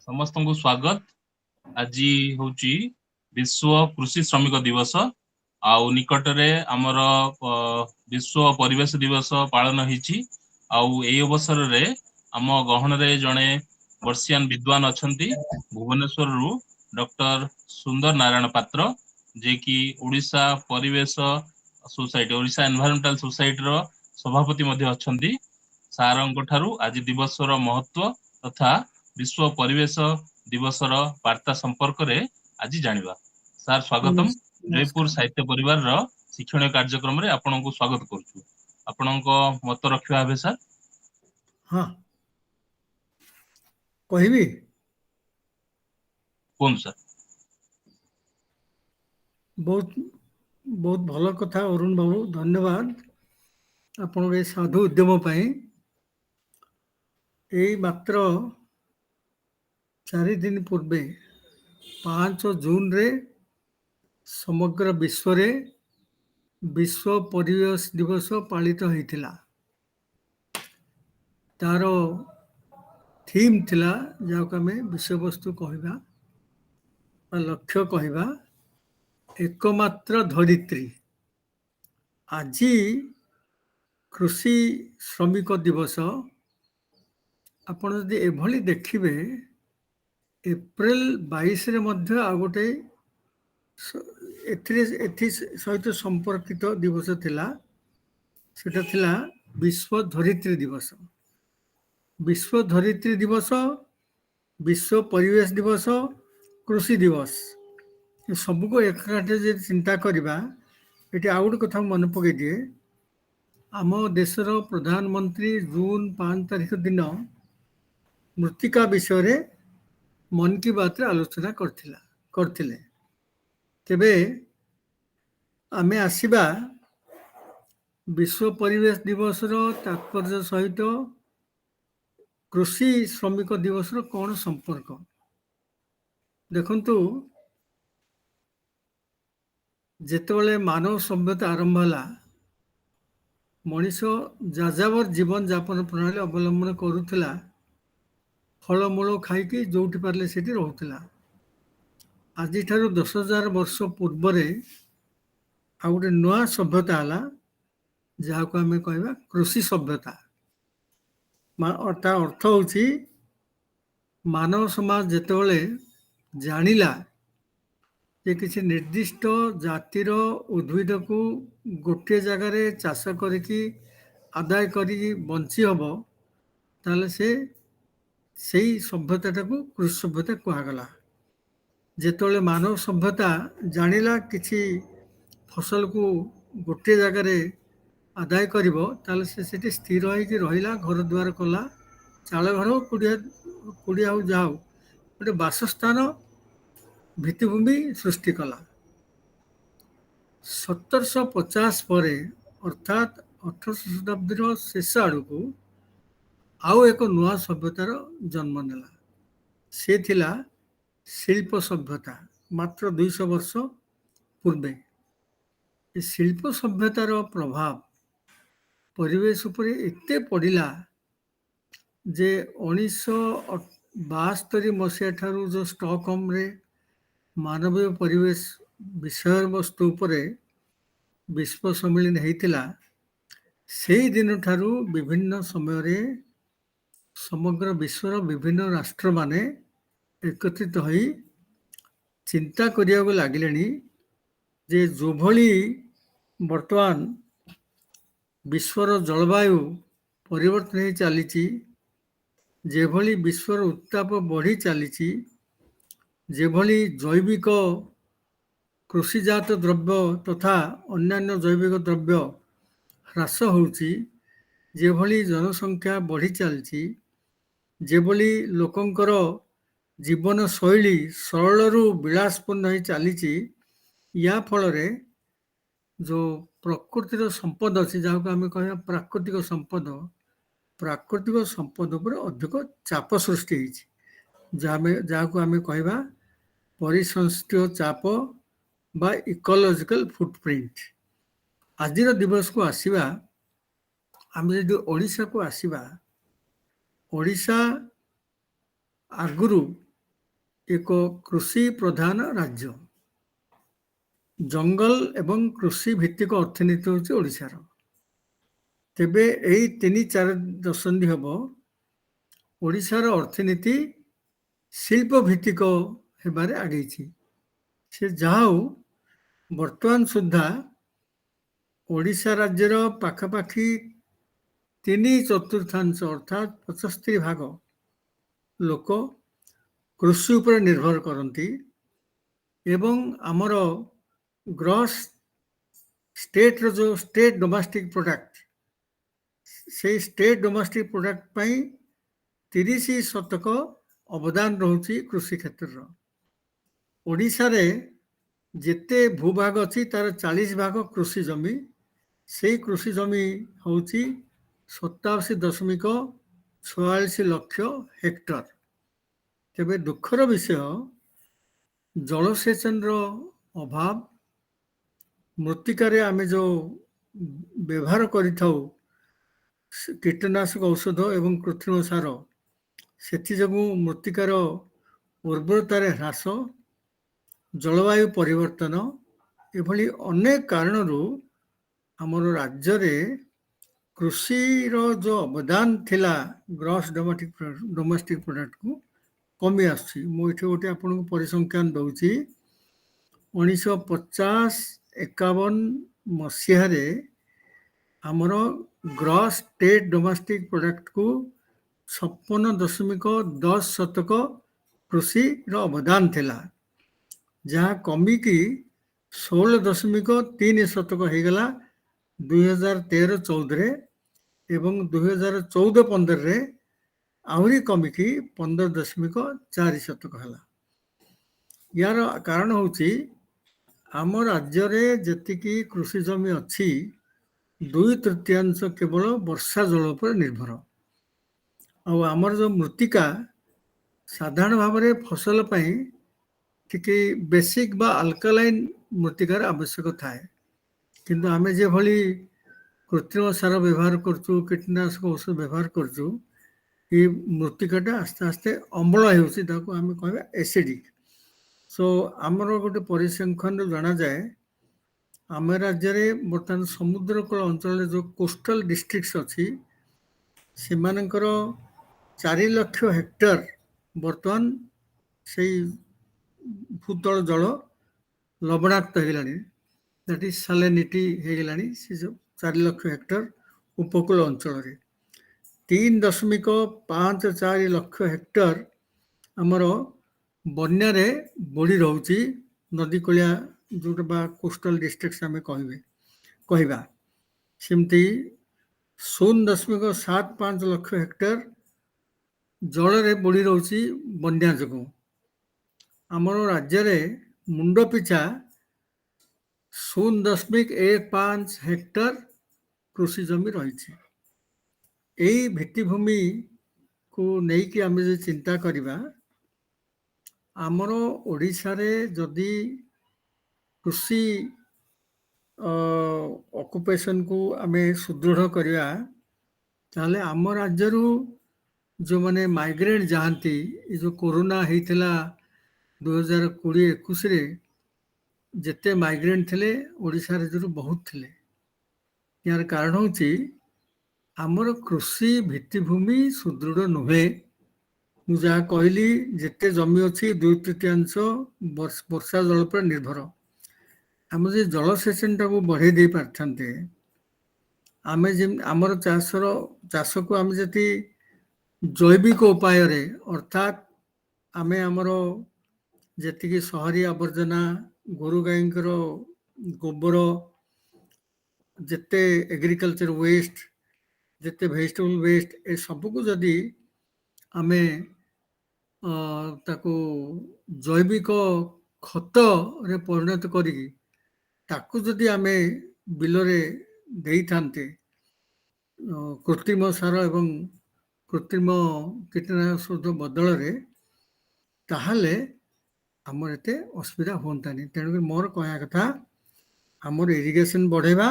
समस्त को स्वागत। आज हूँ विश्व कृषि श्रमिक दिवस आउ निकटरे आमर विश्व परिवेश दिवस पालन होईची। आउ ए अवसर रे आम गहन रे जड़े वर्षियान विद्वान अछंती भुवनेश्वर रु डॉक्टर सुंदर नारायण पात्र जे कि ओडिशा परिवेश सोसाइटी ओडिशा एनवायरमेंटल सोसाइटी रो सभापति मध्ये अछंती। सारंग ठारू आज दिवसर महत्व तथा विश्व परिवेश दिवसर वार्ता संपर्क रे आज जानिबा। सार स्वागतम। जयपुर नमस्कार। साहित्य परिवार रो शिक्षण कार्यक्रम रे आपनको स्वागत करछु। आपनको मत रखिबा हेबे सर। हाँ कहबी कोन सर। बहुत बहुत भल कथा अरुण बाबू, धन्यवाद आपण ए साधु उद्यम पाई। यही मात्र 4 दिन पूर्वे 5 जून रे समग्र विश्व रे विश्व परिवेश दिवस पालित होइथिला। तार थीम थिला जाको आमे विषय वस्तु कहबा लक्ष्य कहबा एकमात्र धरित्री। आज कृषि श्रमिक दिवस आपण यदि एभली देखिबे एप्रिल 22 रे मध्य आ गोटे एथि सहित संपर्कित दिवस थिला, सेटा थिला विश्व धरित्री दिवस। विश्व धरित्री दिवस, विश्व परिवेश दिवस, कृषि दिवस सबको एकाठे जे चिंता करबा एटी आउ गोटे कथा मन पकई दिए। आम देशर प्रधानमंत्री जून 5 तारिख दिन मृत्तिका विषय रे मन की बात रे आलोचना करथिले। तेबे आमे आसीबा विश्व परिवेश दिवस रो तात्पर्य सहित कृषि श्रमिक दिवस रो कौन संपर्क देखंतु। जेतेबेले मानव सभ्यता आरंभ होला मनीष जाजावर जीवन यापन प्रणाली अवलंबन करुथिला। फलमूल खाइकी जोठी पारले सेठी रहुथिला। आज ठारू 10,000 वर्ष पूर्व आ गोटे नुआ सभ्यता आला जहाको आमे कहबा कृषि सभ्यता। अर्थ होची मानव समाज जेतेबेले जानिला जे किसी निर्दिष्ट जातिर उद्भिद को गोटे जगार चाष करिकी आदाय करी बंची हब ताले से सभ्यता को कृषि सभ्यता कहगला। जेतेबेले मानव सभ्यता जानिला किसी फसल को गोटे जगार आदाय करिबो ताले से सेठी स्थिर होइकी रहिला, घर द्वार कला, चाल घर कुड़िया जाओ गोटे बासस्थान भित्तिभूमि सृष्टि कला। 1750 परे अर्थात 1800 शताब्दी शेष आड़क आउ एक नुआ सभ्यतार जन्म नेला। से थिला शिल्प सभ्यता। मात्र 200 वर्ष पूर्वे शिल्प सभ्यतार प्रभाव परिवेश उपरे एते पड़िला जे 1972 मसीहा ठारू जो स्टॉकहोम रे मानवीय परिवेश विषय वस्तु उपरे विश्व सम्मेलन होइतिला। से दिन ठारू विभिन्न समय रे समग्र विश्वर विभिन्न राष्ट्र माने एकत्रित होई चिंता करिया को लागिलेनी जे जो भली वर्तमान विश्वर जलवायु परिवर्तन हो चली, जे भली विश्वर उत्ताप बढ़ी चली, जे भली जैविक कृषिजात द्रव्य तथा अन्यान्य जैविक द्रव्य ह्रास होउची, जे भली जनसंख्या बढ़ी चलची, जे भली लोकंकर जीवन शैली सरलरू विलासपूर्ण हो चली, या फल रे जो प्रकृतिर संपद अच्छी जहाँ को आम कह प्राकृतिक संपद, प्राकृतिक संपद पर अधिक चाप सृष्टि जहाँ को आम कहवा परिसंस्थीय चाप बा इकोलॉजिकल फुटप्रिंट। आज दिवस को आसीबा आम जदि ओडिशा को आसीबा, ओडिशा ଆଗରୁ ଏକ କୃଷି ପ୍ରଧାନ ରାଜ୍ୟ। ଜଙ୍ଗଲ ଏବଂ କୃଷି ଭିତ୍ତିକ ଅର୍ଥନୀତି ହେଉଛି ଓଡ଼ିଶାର। ତେବେ ଏଇ 3-4 ଦଶନ୍ଧି ହେବ ଓଡ଼ିଶାର ଅର୍ଥନୀତି ଶିଳ୍ପ ଭିତ୍ତିକ ହେବାରେ ଆଗେଇଛି। ସେ ଯାହା ହଉ ବର୍ତ୍ତମାନ ସୁଦ୍ଧା ଓଡ଼ିଶା ରାଜ୍ୟର ପାଖାପାଖି 3/4 ଅର୍ଥାତ୍ 75% ଲୋକ କୃଷି ଉପରେ ନିର୍ଭର କରନ୍ତି ଏବଂ ଆମର ଗ୍ରସ୍ ଷ୍ଟେଟ୍ର ଯେଉଁ ଷ୍ଟେଟ୍ ଡୋମେଷ୍ଟିକ୍ ପ୍ରଡକ୍ଟ, ସେଇ ଷ୍ଟେଟ୍ ଡୋମେଷ୍ଟିକ୍ ପ୍ରଡକ୍ଟ ପାଇଁ 30% ଅବଦାନ ରହୁଛି କୃଷି କ୍ଷେତ୍ରର। ଓଡ଼ିଶାରେ ଯେତେ ଭୂଭାଗ ଅଛି ତାର 40% କୃଷି ଜମି। ସେଇ କୃଷି ଜମି ହେଉଛି 87.46 ଲକ୍ଷ ହେକ୍ଟର। ତେବେ ଦୁଃଖର ବିଷୟ ଜଳସେଚନର ଅଭାବ, ମୃତ୍ତିକାରେ ଆମେ ଯେଉଁ ବ୍ୟବହାର କରିଥାଉ କୀଟନାଶକ ଔଷଧ ଏବଂ କୃତ୍ରିମ ସାର, ସେଥିଯୋଗୁଁ ମୃତ୍ତିକାର ଉର୍ବରତାରେ ହ୍ରାସ, ଜଳବାୟୁ ପରିବର୍ତ୍ତନ ଏଭଳି ଅନେକ କାରଣରୁ ଆମର ରାଜ୍ୟରେ କୃଷିର ଯେଉଁ ଅବଦାନ ଥିଲା ଗ୍ରସ୍ ଡୋମେଷ୍ଟିକ୍ ପ୍ରଡକ୍ଟକୁ କମି ଆସୁଛି। ମୁଁ ଏଠି ଗୋଟେ ଆପଣଙ୍କୁ ପରିସଂଖ୍ୟାନ ଦେଉଛି। 1950-51 ମସିହାରେ ଆମର ଗ୍ରସ୍ ଷ୍ଟେଟ୍ ଡୋମେଷ୍ଟିକ୍ ପ୍ରଡକ୍ଟକୁ 56.10% କୃଷିର ଅବଦାନ ଥିଲା, ଯାହା କମିକି 16.3% ହେଇଗଲା 2013-14ରେ ଏବଂ 2014-15ରେ ଆହୁରି କମିକି 15.4% ହେଲା। ୟାର କାରଣ ହେଉଛି ଆମ ରାଜ୍ୟରେ ଯେତିକି କୃଷି ଜମି ଅଛି 2/3 କେବଳ ବର୍ଷା ଜଳ ଉପରେ ନିର୍ଭର। ଆଉ ଆମର ଯେଉଁ ମୃତ୍ତିକା ସାଧାରଣ ଭାବରେ ଫସଲ ପାଇଁ ଟିକେ ବେସିକ୍ ବା ଆଲକାଲାଇନ୍ ମୃତ୍ତିକାର ଆବଶ୍ୟକ ଥାଏ, କିନ୍ତୁ ଆମେ ଯେଭଳି କୃତ୍ରିମ ସାର ବ୍ୟବହାର କରୁଛୁ, କୀଟନାଶକ ଔଷଧ ବ୍ୟବହାର କରୁଛୁ, ଏ ମୃତ୍ତିକାଟା ଆସ୍ତେ ଆସ୍ତେ ଅମ୍ଳ ହେଉଛି, ତାକୁ ଆମେ କହିବା ଏସିଡିକ୍। ସୋ ଆମର ଗୋଟେ ପରିସଂଖ୍ୟାନରୁ ଜଣାଯାଏ ଆମ ରାଜ୍ୟରେ ବର୍ତ୍ତମାନ ସମୁଦ୍ରକୂଳ ଅଞ୍ଚଳରେ ଯେଉଁ କୋଷ୍ଟାଲ ଡିଷ୍ଟ୍ରିକ୍ଟସ୍ ଅଛି ସେମାନଙ୍କର 4 ଲକ୍ଷ ହେକ୍ଟର ବର୍ତ୍ତମାନ ସେଇ ଭୂତଳ ଜଳ ଲବଣାକ୍ତ ହେଇଗଲାଣି, ଦ୍ୟାଟ୍ ଇଜ୍ ସାଲିନିଟି ହେଇଗଲାଣି ସେ ଯେଉଁ 4 ଲକ୍ଷ ହେକ୍ଟର ଉପକୂଳ ଅଞ୍ଚଳରେ। 3.54 ଲକ୍ଷ ହେକ୍ଟର ଆମର ବନ୍ୟାରେ ବୁଡ଼ି ରହୁଛି, ନଦୀ କୂଳିଆ ଯେଉଁଟା ବା କୋଷ୍ଟାଲ ଡିଷ୍ଟ୍ରିକ୍ଟ ଆମେ କହିବା। ସେମିତି 0.75 ଲକ୍ଷ ହେକ୍ଟର ଜଳରେ ବୁଡ଼ି ରହୁଛି ବନ୍ୟା ଯୋଗୁଁ। ଆମର ରାଜ୍ୟରେ ମୁଣ୍ଡ ପିଛା 0.15 ହେକ୍ଟର କୃଷି ଜମି ରହିଛି। ଏଇ ଭିତ୍ତିଭୂମିକୁ ନେଇକି ଆମେ ଯଦି ଚିନ୍ତା କରିବା, ଆମର ଓଡ଼ିଶାରେ ଯଦି କୃଷି ଅକୁପେସନକୁ ଆମେ ସୁଦୃଢ଼ କରିବା, ତାହେଲେ ଆମ ରାଜ୍ୟରୁ ଯେଉଁମାନେ ମାଇଗ୍ରେଣ୍ଟ ଯାଆନ୍ତି, ଏ ଯେଉଁ କରୋନା ହେଇଥିଲା 2020-21ରେ ଯେତେ ମାଇଗ୍ରେଣ୍ଟ ଥିଲେ ଓଡ଼ିଶା ରାଜ୍ୟରୁ ବହୁତ ଥିଲେ। ଏହାର କାରଣ ହେଉଛି ଆମର କୃଷି ଭିତ୍ତିଭୂମି ସୁଦୃଢ଼ ନୁହେଁ। ମୁଁ ଯାହା କହିଲି, ଯେତେ ଜମି ଅଛି 2/3 ବର୍ଷା ଜଳ ଉପରେ ନିର୍ଭର। ଆମେ ଯଦି ଜଳସେଚନଟାକୁ ବଢ଼େଇ ଦେଇ ପାରିଥାନ୍ତେ, ଆମେ ଆମର ଚାଷକୁ ଆମେ ଯଦି ଜୈବିକ ଉପାୟରେ, ଅର୍ଥାତ୍ ଆମେ ଆମର ଯେତିକି ସହରୀ ଆବର୍ଜନା, ଗୋରୁ ଗାଈଙ୍କର ଗୋବର, ଯେତେ ଏଗ୍ରିକଲଚର ୱେଷ୍ଟ, ଯେତେ ଭେଜିଟେବଲ ୱେଷ୍ଟ, ଏ ସବୁକୁ ଯଦି ଆମେ ତାକୁ ଜୈବିକ ଖତରେ ପରିଣତ କରିକି ତାକୁ ଯଦି ଆମେ ବିଲରେ ଦେଇଥାନ୍ତେ କୃତ୍ରିମ ସାର ଏବଂ କୃତ୍ରିମ କୀଟନାଶକ ବଦଳରେ, ତାହେଲେ ଆମର ଏତେ ଅସୁବିଧା ହୁଅନ୍ତାନି। ତେଣୁକରି ମୋର କହିବା କଥା, ଆମର ଇରିଗେସନ ବଢ଼େଇବା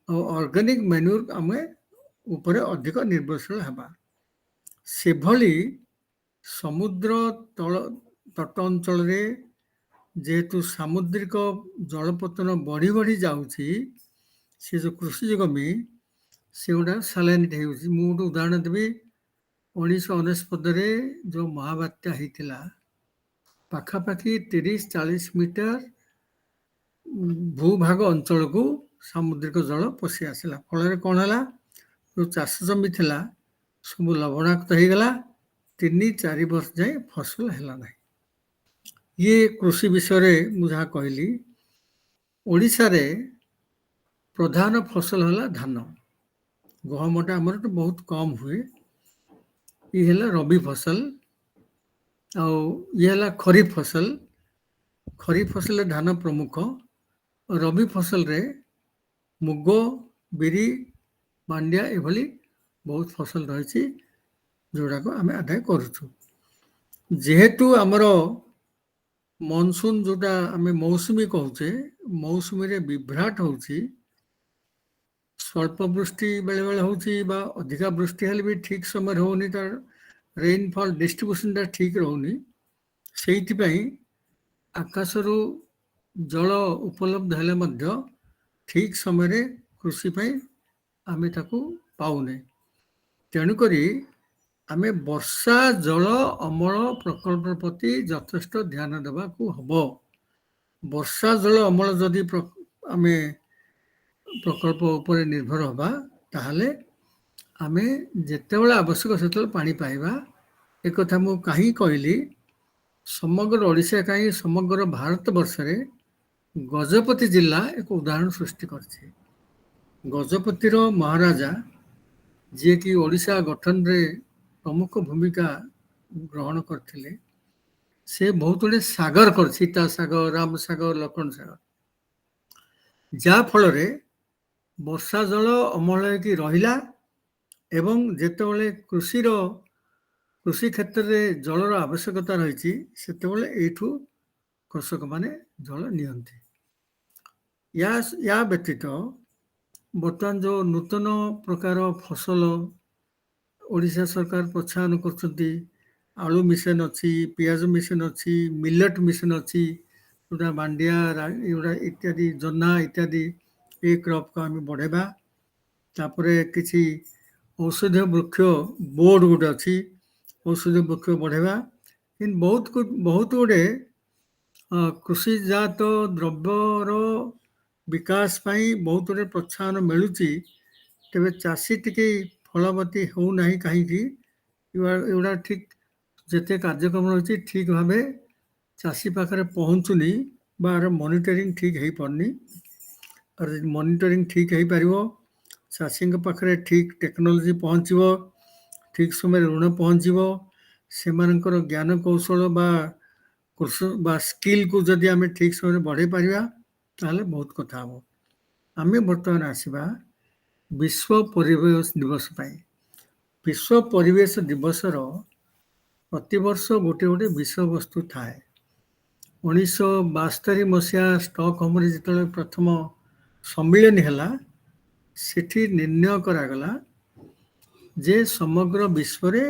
ଆଉ ଅର୍ଗାନିକ ମ୍ୟାନ୍ୟୁର ଆମେ ଉପରେ ଅଧିକ ନିର୍ଭରଶୀଳ ହେବା। ସେଭଳି ସମୁଦ୍ର ତଟ ଅଞ୍ଚଳରେ ଯେହେତୁ ସାମୁଦ୍ରିକ ଜଳପତନ ବଢ଼ି ବଢ଼ି ଯାଉଛି, ସେ ଯେଉଁ କୃଷି ଜମି ସେଗୁଡ଼ା ସାଲାଇନିଟ୍ ହେଉଛି। ମୁଁ ଗୋଟେ ଉଦାହରଣ ଦେବି, 1999ରେ ଯେଉଁ ମହାବାତ୍ୟା ହେଇଥିଲା, ପାଖାପାଖି 30-40 ମିଟର ଭୂଭାଗ ଅଞ୍ଚଳକୁ ସାମୁଦ୍ରିକ ଜଳ ପଶି ଆସିଲା। ଫଳରେ କ'ଣ ହେଲା, ଯେଉଁ ଚାଷ ଜମି ଥିଲା ସବୁ ଲବଣାକ୍ତ ହେଇଗଲା, 3-4 ବର୍ଷ ଯାଏ ଫସଲ ହେଲା ନାହିଁ। ଇଏ କୃଷି ବିଷୟରେ ମୁଁ ଯାହା କହିଲି। ଓଡ଼ିଶାରେ ପ୍ରଧାନ ଫସଲ ହେଲା ଧାନ। ଗହମଟା ଆମର ତ ବହୁତ କମ୍ ହୁଏ। ଇଏ ହେଲା ରବି ଫସଲ, ଆଉ ଇଏ ହେଲା ଖରିଫ ଫସଲ। ଖରିଫ ଫସଲରେ ଧାନ ପ୍ରମୁଖ। ରବି ଫସଲରେ ମୁଗ, ବିରି, ମାଣ୍ଡିଆ ଏଭଳି ବହୁତ ଫସଲ ରହିଛି, ଯେଉଁଟାକୁ ଆମେ ଆଦାୟ କରୁଛୁ। ଯେହେତୁ ଆମର ମନସୁନ ଯେଉଁଟା ଆମେ ମୌସୁମୀ କହୁଛେ, ମୌସୁମୀରେ ବିଭ୍ରାଟ ହେଉଛି, ସ୍ୱଳ୍ପ ବୃଷ୍ଟି ବେଳେବେଳେ ହେଉଛି ବା ଅଧିକା ବୃଷ୍ଟି ହେଲେ ବି ଠିକ୍ ସମୟରେ ହେଉନି, ତାର ରେନଫଲ୍ ଡିଷ୍ଟ୍ରିବ୍ୟୁସନଟା ଠିକ୍ ରହୁନି। ସେଇଥିପାଇଁ ଆକାଶରୁ ଜଳ ଉପଲବ୍ଧ ହେଲେ ମଧ୍ୟ ଠିକ୍ ସମୟରେ କୃଷି ପାଇଁ ଆମେ ତାକୁ ପାଉନେ। ତେଣୁକରି ଆମେ ବର୍ଷା ଜଳ ଅମଳ ପ୍ରକଳ୍ପ ପ୍ରତି ଯଥେଷ୍ଟ ଧ୍ୟାନ ଦେବାକୁ ହେବ। ବର୍ଷା ଜଳ ଅମଳ ଯଦି ଆମେ ପ୍ରକଳ୍ପ ଉପରେ ନିର୍ଭର ହେବା, ତାହେଲେ ଆମେ ଯେତେବେଳେ ଆବଶ୍ୟକ ସେତେବେଳେ ପାଣି ପାଇବା। ଏକଥା ମୁଁ କାହିଁକି କହିଲି, ସମଗ୍ର ଓଡ଼ିଶା କାହିଁକି ସମଗ୍ର ଭାରତ ବର୍ଷରେ ଗଜପତି ଜିଲ୍ଲା ଏକ ଉଦାହରଣ ସୃଷ୍ଟି କରିଛି। ଗଜପତିର ମହାରାଜା, ଯିଏକି ଓଡ଼ିଶା ଗଠନରେ ପ୍ରମୁଖ ଭୂମିକା ଗ୍ରହଣ କରିଥିଲେ, ସେ ବହୁତ ଗୁଡ଼ିଏ ସାଗର କରି, ସୀତା ସାଗର, ରାମ ସାଗର, ଲକ୍ଷ୍ମଣ ସାଗର, ଯାହାଫଳରେ ବର୍ଷା ଜଳ ଅମଳ ହେଇକି ରହିଲା ଏବଂ ଯେତେବେଳେ କୃଷି କ୍ଷେତ୍ରରେ ଜଳର ଆବଶ୍ୟକତା ରହିଛି, ସେତେବେଳେ ଏଇଠୁ କୃଷକମାନେ ଜଳ ନିଅନ୍ତି। ୟା ବ୍ୟତୀତ ବର୍ତ୍ତମାନ ଯେଉଁ ନୂତନ ପ୍ରକାର ଫସଲ ଓଡ଼ିଶା ସରକାର ପ୍ରୋତ୍ସାହନ କରୁଛନ୍ତି, ଆଳୁ ମିଶନ ଅଛି, ପିଆଜ ମିଶନ ଅଛି, ମିଲେଟ୍ ମିଶନ ଅଛି, ଯେଉଁଟା ମାଣ୍ଡିଆ ଏଗୁଡ଼ା ଇତ୍ୟାଦି, ଜହ୍ନା ଇତ୍ୟାଦି, ଏ କ୍ରପକୁ ଆମେ ବଢ଼େଇବା। ତାପରେ କିଛି ଔଷଧୀୟ ବୃକ୍ଷ ବୋର୍ଡ଼ ଗୋଟେ ଅଛି, ଔଷଧୀୟ ବୃକ୍ଷ ବଢ଼େଇବା। କିନ୍ତୁ ବହୁତ ଗୁଡ଼ିଏ କୃଷିଜାତ ଦ୍ରବ୍ୟର ବିକାଶ ପାଇଁ ବହୁତ ଗୁଡ଼ିଏ ପ୍ରୋତ୍ସାହନ ମିଳୁଛି, ତେବେ ଚାଷୀ ଟିକେ ଫଳବତୀ ହେଉନାହିଁ କାହିଁକି? ଏଗୁଡ଼ା ଠିକ୍ ଯେତେ କାର୍ଯ୍ୟକ୍ରମ ରହିଛି ଠିକ୍ ଭାବେ ଚାଷୀ ପାଖରେ ପହଞ୍ଚୁନି ବା ଆର ମନିଟରିଂ ଠିକ୍ ହେଇପାରୁନି। ମନିଟରିଂ ଠିକ୍ ହେଇପାରିବ, ଚାଷୀଙ୍କ ପାଖରେ ଠିକ୍ ଟେକ୍ନୋଲୋଜି ପହଞ୍ଚିବ, ଠିକ୍ ସମୟରେ ଋଣ ପହଞ୍ଚିବ, ସେମାନଙ୍କର ଜ୍ଞାନ କୌଶଳ ବା ସ୍କିଲ୍କୁ ଯଦି ଆମେ ଠିକ୍ ସମୟରେ ବଢ଼େଇ ପାରିବା, ତାହେଲେ ବହୁତ କଥା ହେବ। ଆମେ ବର୍ତ୍ତମାନ ଆସିବା ବିଶ୍ୱ ପରିବେଶ ଦିବସ ପାଇଁ। ବିଶ୍ୱ ପରିବେଶ ଦିବସର ପ୍ରତିବର୍ଷ ଗୋଟେ ବିଷୟବସ୍ତୁ ଥାଏ। 1972 ମସିହା ଷ୍ଟକହୋମରେ ଯେତେବେଳେ ପ୍ରଥମ ସମ୍ମିଳନୀ ହେଲା, ସେଠି ନିର୍ଣ୍ଣୟ କରାଗଲା ଯେ ସମଗ୍ର ବିଶ୍ୱରେ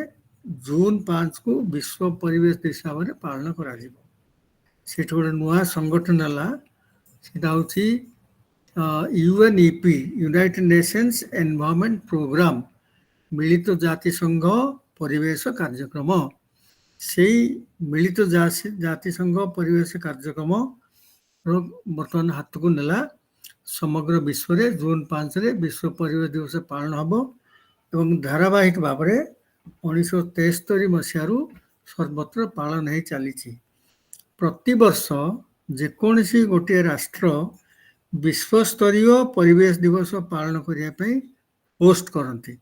ଜୁନ 5କୁ ବିଶ୍ୱ ପରିବେଶ ଦିବସ ଭାବରେ ପାଳନ କରାଯିବ। ସେଠି ଗୋଟେ ନୂଆ ସଂଗଠନ ହେଲା, ସେଟା ହେଉଛି UNEP, United Nations Environment Programme, ମିଳିତ ଜାତିସଂଘ ପରିବେଶ କାର୍ଯ୍ୟକ୍ରମ। ସେଇ ମିଳିତ ଜାତିସଂଘ ପରିବେଶ କାର୍ଯ୍ୟକ୍ରମ ବର୍ତ୍ତମାନ ହାତକୁ ନେଲା। ସମଗ୍ର ବିଶ୍ୱରେ ଜୁନ 5ରେ ବିଶ୍ୱ ପରିବେଶ ଦିବସ ପାଳନ ହେବ ଏବଂ ଧାରାବାହିକ ଭାବରେ 1973 ମସିହାରୁ ସର୍ବତ୍ର ପାଳନ ହେଇ ଚାଲିଛି। ପ୍ରତିବର୍ଷ ଯେକୌଣସି ଗୋଟିଏ ରାଷ୍ଟ୍ର ବିଶ୍ୱସ୍ତରୀୟ ପରିବେଶ ଦିବସ ପାଳନ କରିବା ପାଇଁ ପୋଷ୍ଟ କରନ୍ତି।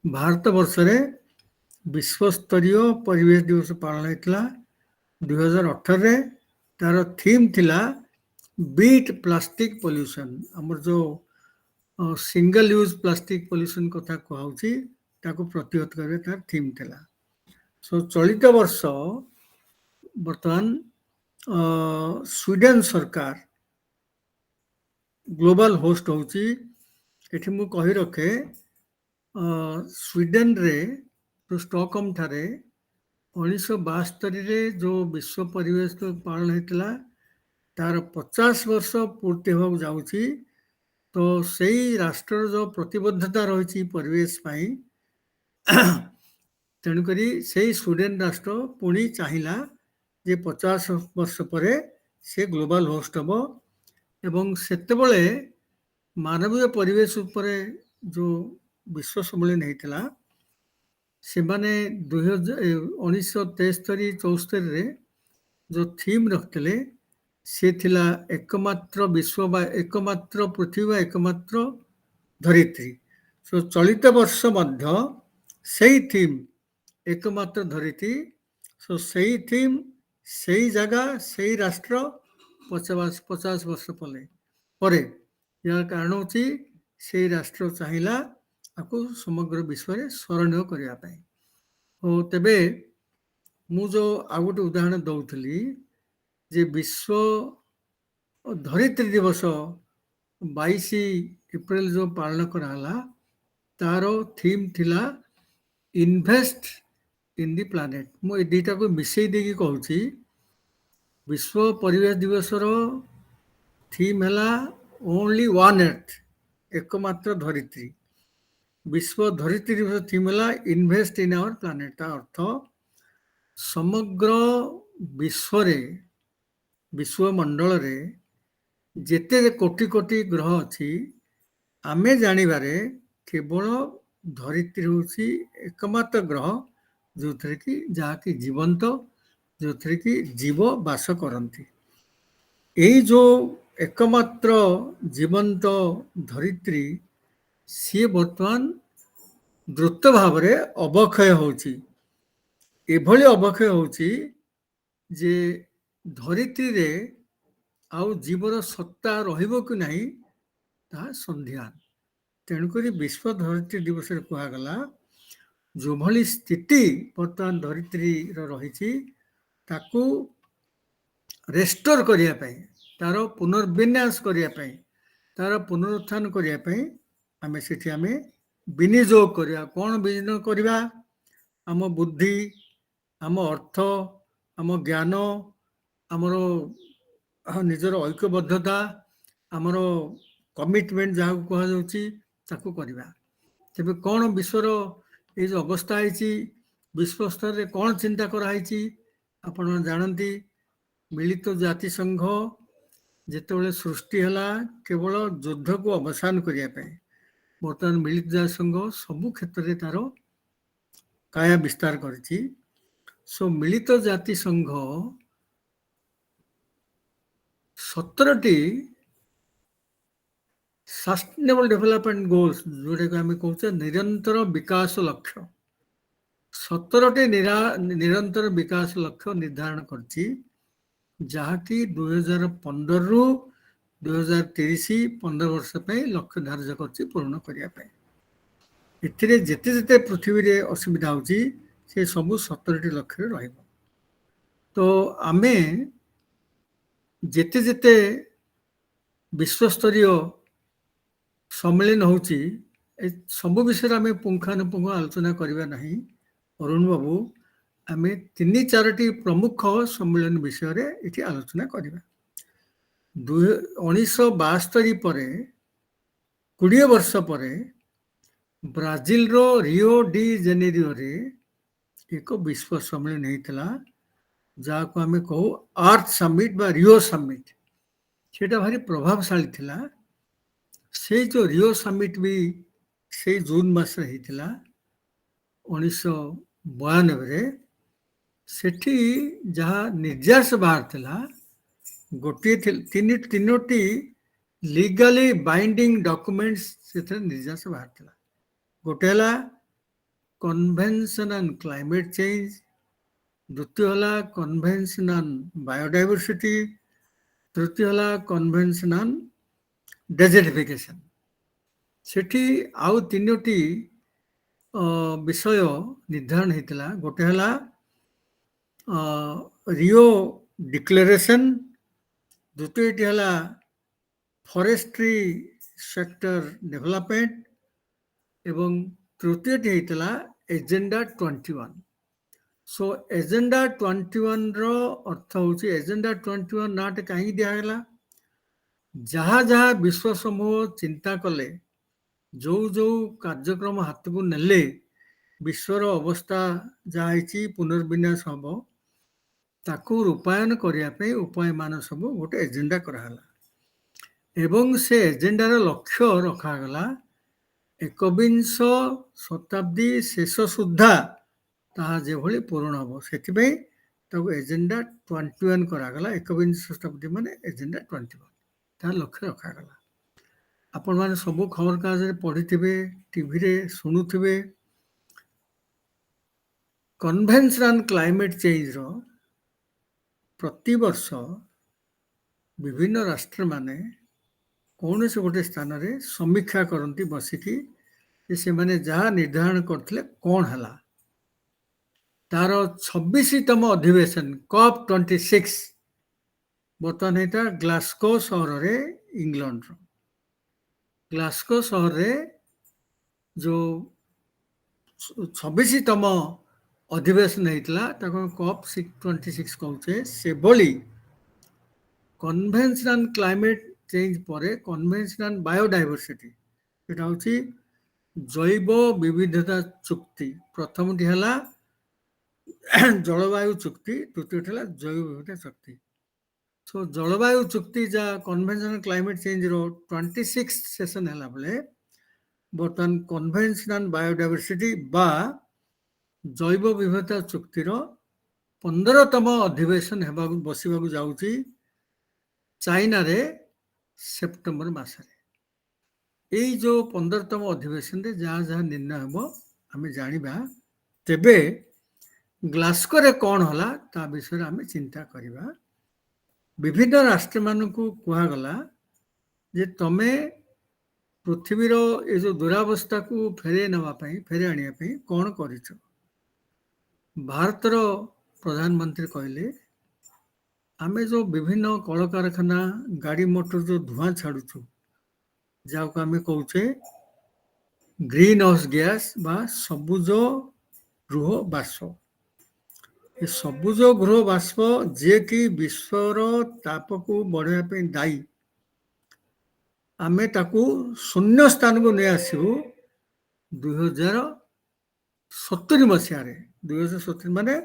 ଭାରତ ବର୍ଷରେ ବିଶ୍ୱସ୍ତରୀୟ ପରିବେଶ ଦିବସ ପାଳନ ହେଇଥିଲା 2018ରେ। ତାର ଥିମ୍ ଥିଲା ବିଟ୍ ପ୍ଲାଷ୍ଟିକ ପଲ୍ୟୁସନ୍। ଆମର ଯେଉଁ ସିଙ୍ଗଲ ୟୁଜ୍ ପ୍ଲାଷ୍ଟିକ ପଲ୍ୟୁସନ୍ କଥା କୁହାଉଛି, ତାକୁ ପ୍ରତିହତ କରିବା ତାର ଥିମ୍ ଥିଲା। ଚଳିତ ବର୍ଷ ବର୍ତ୍ତମାନ ସ୍ୱିଡେନ ସରକାର ଗ୍ଲୋବାଲ ହୋଷ୍ଟ ହେଉଛି। ଏଠି ମୁଁ କହି ରଖେ, ସ୍ୱିଡେନରେ ଷ୍ଟକହୋମ ଠାରେ 1972 जो विश्व परिवेश पालन होता तार 50 वर्ष पूर्ति होगा जाऊँगी तो सही राष्ट्र जो प्रतिबद्धता रही परिवेश तेणुक से स्वीडेन राष्ट्र पुणी चाहिला जे 50 वर्ष पर से ग्लोबल होस्ट हम एवं सेतबले मानवीय परिवेश उपर जो विश्व सम्मेलन होता से माने 1973-74 जो थीम रखते से थिला एकमात्र विश्व एकमात्र पृथ्वी एकमात्र धरित्री सो चलित वर्ष मध्य सही थीम एकमात्र धरित्री सो सही थीम सही जगह सही राष्ट्र 50 वर्ष परे यार कारण होची से राष्ट्र चाहिला आपको समग्र विश्व में स्मरणीय करने हो तेबे मु जो आ गोटे उदाहरण दौली जे विश्व धरित्री दिवस 22 एप्रिल जो पालन कराला तार थीम थिला इन्वेस्ट इन दी प्लानेट मु ए दुईटा को मिसई देकी कहूची विश्व परिवेश दिवस रो थीम है ओनली वन अर्थ एकमात्र धरित्री विश्व धरित्री दिवस थीम है इन्वेस्ट इन आवर प्लानेट ता अर्थ समग्र विश्वमंडल रे जेते कोटि कोटि ग्रह अच्छी आमे जानिबारे केवल धरित्री हूँ एकमात्र ग्रह जो थे कि जहाँकि जीवंत जो थे कि जीव बास करती यही जो एकमात्र जीवंत धरित्री सी बर्तमान द्रुत भाव में अवक्षय होची एभली अवक्षय होची जे धरित्री रे आउ जीवर सत्ता रहिबो कि नहीं ता संध्यान तेणुक विश्व धरित्री दिवस कहगला जो भली स्थिति बर्तमान धरित्री रही ताकू रेस्टोर करने तार पुनर्विन्यास करने तार पुनरुत्थान करने आम से विनियोग करवा कौन विनियोग करवा आम बुद्धि आम अर्थ आम ज्ञान आमर निजर ऐक्यबद्धता आमर कमिटमेंट जहाँ कहु करवा तेज कौन विश्वर ये जो अवस्था है विश्व स्तर में कौन चिंता कराई आपण जानती मिलित जातिसंघ जितेबाला सृष्टि है केवल युद्ध को अवसान करने बर्तमान मिलित जातिसंघ सबु क्षेत्र में तार काया विस्तार करिछि सो मिलित जातिसंघ 17टी सस्टेनेबल डेवलपमेंट गोल्स जोटा को आम कहते निरंतर विकास लक्ष्य 17टी निरंतर विकास लक्ष्य निर्धारण करछि जहाँकि 2015 रु 2030 15 वर्ष पे लक्ष्य धार्य करछि पूर्ण करने एथिरे जेते जेते पृथ्वी रे असुविधा होछि से सबु 17टी लक्ष्य रहिबो तो आमे जेते जेते विश्वस्तरीय सम्मेलन होछि सबु विषय आम पुंखानुपुंख आलोचना करवा नहीं अरुण बाबू आम 3-4टी प्रमुख सम्मेलन विषय रे इति आलोचना करवा 1972 पर 20 वर्ष पर ब्राजिल रो रियो डी जेनेरियो रे एक विश्व सम्मेलन होता जहाँ को आम कहू अर्थ समिट बा रियो समिट सेटा भारी प्रभावशाली थिला से जो रियो समिट भी से जून मास होता 1992 सेठी जहाँ निर्यास बाहर थिला गोटे तीनोटी लीगली बाइंडिंग डॉक्यूमेंट्स से निर्यास बाहर थिला गोटे है कन्वेंशन ऑन क्लाइमेट चेंज द्वितीय है कन्वेंशन ऑन बायोडाइवर्सिटी तृतीय है कन्वेंशन ऑन डेजर्टिफिकेशन सेठी आउ तीनोटी विषय निर्धारण होता गोटे है रियो डिक्लेरेशन द्वितीयटी है फॉरेस्ट्री सेक्टर डेवलपमेंट एवं तृतीयटी होता एजेंडा 21 सो एजेंडा 21 रो अर्थ होची एजेंडा 21 नाटे कहीं दियागला जहाँ जहाँ विश्व समूह चिंता कले जो जो कार्यक्रम हाथ को नेले विश्वर अवस्था जहाँ पुनर्विन्यास हम ताकू रूपायन करने उपाय मान सब गोटे एजेंडा कराला एवं से एजेंडार लक्ष्य रखागला एकविंश शताब्दी शेष सुधा ताहा जेभली पूर्ण हम से एजेंडा 21 करागला एकविंश शताब्दी माने एजेंडा 21 तार लक्ष्य रखागला आपण माने सब खबर कागज पढ़ी टीवी रे शुणुवे कन्वेंशन ऑन क्लाइमेट चेंज रो प्रति वर्ष विभिन्न राष्ट्र माने कौन से गोटे स्थान रे समीक्षा करती बसिकी से माने जहाँ निर्धारण करते कौन हला तार 26तम अधिवेशन कप 26 बर्तमान यहाँ ग्लास्को सहर रे इंग्लैंड रो ग्लास्को सहर रे जो 26तम अधिवेशन होता कप 26 कहचे से भली कन्वेंशन ऑन क्लाइमेट चेंज पर कन्वेंशन ऑन बायोडायवर्सिटी यहाँ हूँ जैव विविधता चुक्ति प्रथमटी है जलवायु चुक्ति द्वितीय है जैव विविधता चुक्ति सो जलवायु चुक्ति जहाँ कन्वेंशन ऑन क्लाइमेट चेंज रो 26 सेशन है बेले बर्तमान कन्वेंशन ऑन बायोडायवर्सिटी बा जैव विविधता चुक्तिर 15तम अधिवेशन बसवा जाऊँगी चाइना रे सेप्टेम्बर मासरे यही जो 15तम अधिवेशन रे जहाँ जहाँ निर्णय हम आम जाना तेबे ग्लास्को रे कौन हला ता विषय आम चिंता करवा विभिन्न राष्ट्र मानक कहगला जे तमे पृथ्वीर ये जो दुरावस्था को फेरे नापी फेरे आने कौन कर भारतर प्रधानमंत्री कहले आमे जो विभिन्न कल कारखाना गाड़ी मोटर जो धुआं छाड़ू जहाँ को आम कहे ग्रीन हाउस गैस बा सबुज गृह बाष्प ये सबुज गृह बाष्प जे कि विश्वर ताप को बढ़ाई दायी आमे ताकू शून्य स्थान को नहीं आसू 2070 मसीह 2070 माने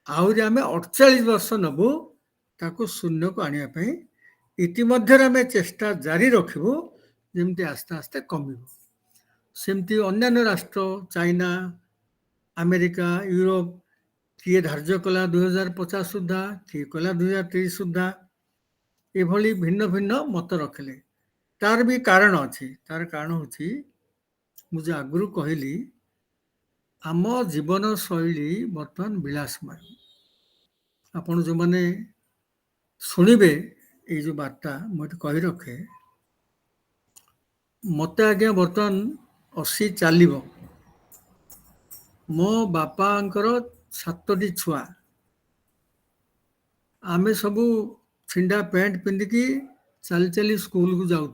आहरी आम 48 वर्ष नबू ताकू शून्य को आने इतिमध्य आम चेष्टा जारी रखू जमती आस्ते आस्ते कम सेमती अन्य राष्ट्र चाइना अमेरिका यूरोप किए धार्य कला 2050 सुधा किए कला 2030 सुधा ये भिन्न भिन्न मत रखले तार भी कारण अच्छी तार कारण हूँ मुझे आगु कहली आम जीवन शैली बर्तमान विलासमय आपण जो मैंने शुणवे ये जो बार्ता मुझे कही रखे मत आज्ञा बर्तमान 80 चलो मो बापांकर 7टी छुआ आमे सबू छिंडा पैंट पिंधिकी चली चली स्कूल को जाऊँ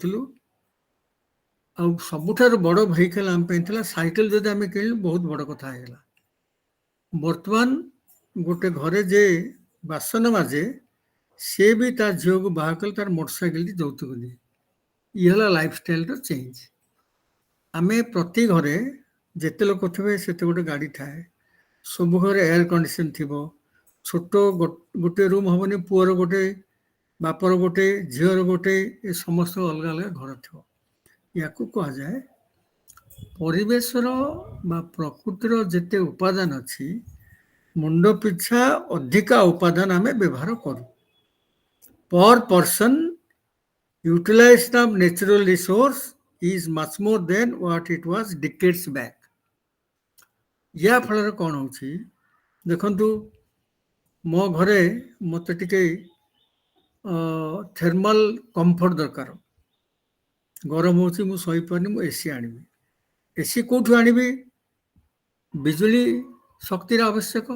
सबुठार बड़ भेहिकल आम साइकेल जदि आम किणु बहुत बड़ कथा है बर्तमान गोटे घरे जे बासन माजे सी भी तार झील को बाहा कल तार मोटरसाइकेल यौतुक दिए ये लाइफस्टाइल चेंज आमे प्रति घरे जिते लोक थे से गोटे गाड़ी थाए सब घरे एयर कंडीशन थी छोट गोटे रूम हमनी पुअर गोटे बापर गोटे झीर गोटे ये समस्त अलग अलग घर थो या कह जाए परिवेशर प्रकृतिर जिते उपादान अच्छी मुंड पिछा अधिका उपादान आम व्यवहार करूँ पर person utilization of natural resource is much more than what it was decades back या फल कौन हो देखु मो घरे मत टे थर्मल कंफर्ट दरकार गरम होची मु सही पानी मु एसी आनिबी एसी कोठु आनिबी बिजुली शक्ति आवश्यक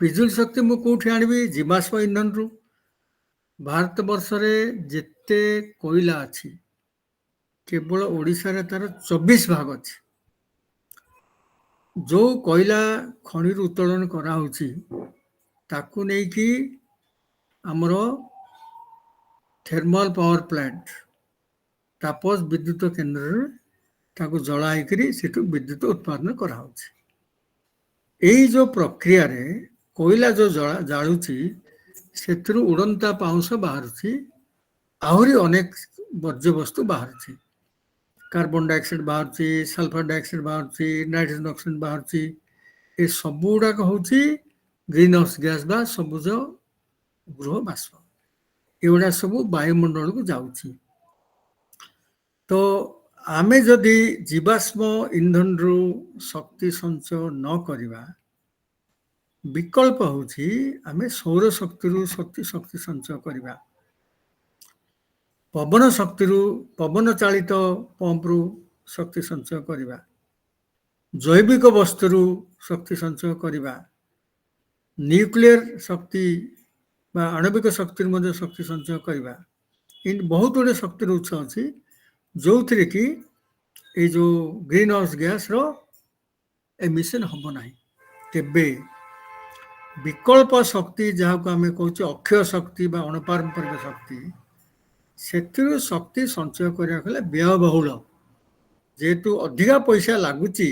बिजुली शक्ति मु कोठु आनिबी जीवाश्म इंधन रु भारत वर्ष रे जेते कोयला अच्छी केवल ओडिशा रे तार 24 भाग अच्छी ଯୋଉ କୋଇଲା ଖଣିରୁ ଉତ୍ତୋଳନ କରାହଉଛି ତାକୁ ନେଇକି ଆମର ଥର୍ମାଲ ପାୱାର ପ୍ଲାଣ୍ଟ ତାପଜ ବିଦ୍ୟୁତ କେନ୍ଦ୍ରରେ ତାକୁ ଜଳା ହେଇକରି ସେଠୁ ବିଦ୍ୟୁତ ଉତ୍ପାଦନ କରାହଉଛି। ଏଇ ଯୋଉ ପ୍ରକ୍ରିୟାରେ କୋଇଲା ଯୋଉ ଜାଳୁଛି ସେଥିରୁ ଉଡ଼ନ୍ତା ପାଉଁଶ ବାହାରୁଛି, ଆହୁରି ଅନେକ ବର୍ଜ୍ୟବସ୍ତୁ ବାହାରୁଛି। କାର୍ବନ ଡାଇଅକ୍ସାଇଡ ବାହାରୁଛି, ସଲଫର ଡାଇଅକ୍ସାଇଡ ବାହାରୁଛି, ନାଇଟ୍ରୋଜେନ ଅକ୍ସାଇଡ ବାହାରୁଛି। ଏ ସବୁ ଗୁଡାକ ହଉଛି ଗ୍ରୀନ ହାଉସ ଗ୍ୟାସ ବା ସବୁଜ ଗୃହ ବାଷ୍ପ। ଏଗୁଡା ସବୁ ବାୟୁମଣ୍ଡଳକୁ ଯାଉଛି। ତ ଆମେ ଯଦି ଜୀବାଶ୍ମ ଇନ୍ଧନରୁ ଶକ୍ତି ସଞ୍ଚୟ ନ କରିବା, ବିକଳ୍ପ ହେଉଛି ଆମେ ସୌର ଶକ୍ତିରୁ ଶକ୍ତି ସଞ୍ଚୟ କରିବା, ପବନ ଶକ୍ତିରୁ ପବନ ଚାଳିତ ପମ୍ପରୁ ଶକ୍ତି ସଞ୍ଚୟ କରିବା, ଜୈବିକ ବସ୍ତୁରୁ ଶକ୍ତି ସଞ୍ଚୟ କରିବା, ନ୍ୟୁକ୍ଲିୟର ଶକ୍ତି ବା ଆଣବିକ ଶକ୍ତିରୁ ମଧ୍ୟ ଶକ୍ତି ସଞ୍ଚୟ କରିବା। ଏମିତି ବହୁତ ଗୁଡ଼ିଏ ଶକ୍ତିର ଉତ୍ସ ଅଛି ଯୋଉଥିରେ କି ଏଇ ଯୋଉ ଗ୍ରୀନ ହାଉସ ଗ୍ୟାସର ଏମିଶନ ହବ ନାହିଁ। ତେବେ ବିକଳ୍ପ ଶକ୍ତି ଯାହାକୁ ଆମେ କହୁଛେ ଅକ୍ଷୟ ଶକ୍ତି ବା ଅଣପାରମ୍ପରିକ ଶକ୍ତି, ସେଥିରୁ ଶକ୍ତି ସଞ୍ଚୟ କରିବାକୁ ହେଲେ ବ୍ୟୟବହୁଳ, ଯେହେତୁ ଅଧିକା ପଇସା ଲାଗୁଛି,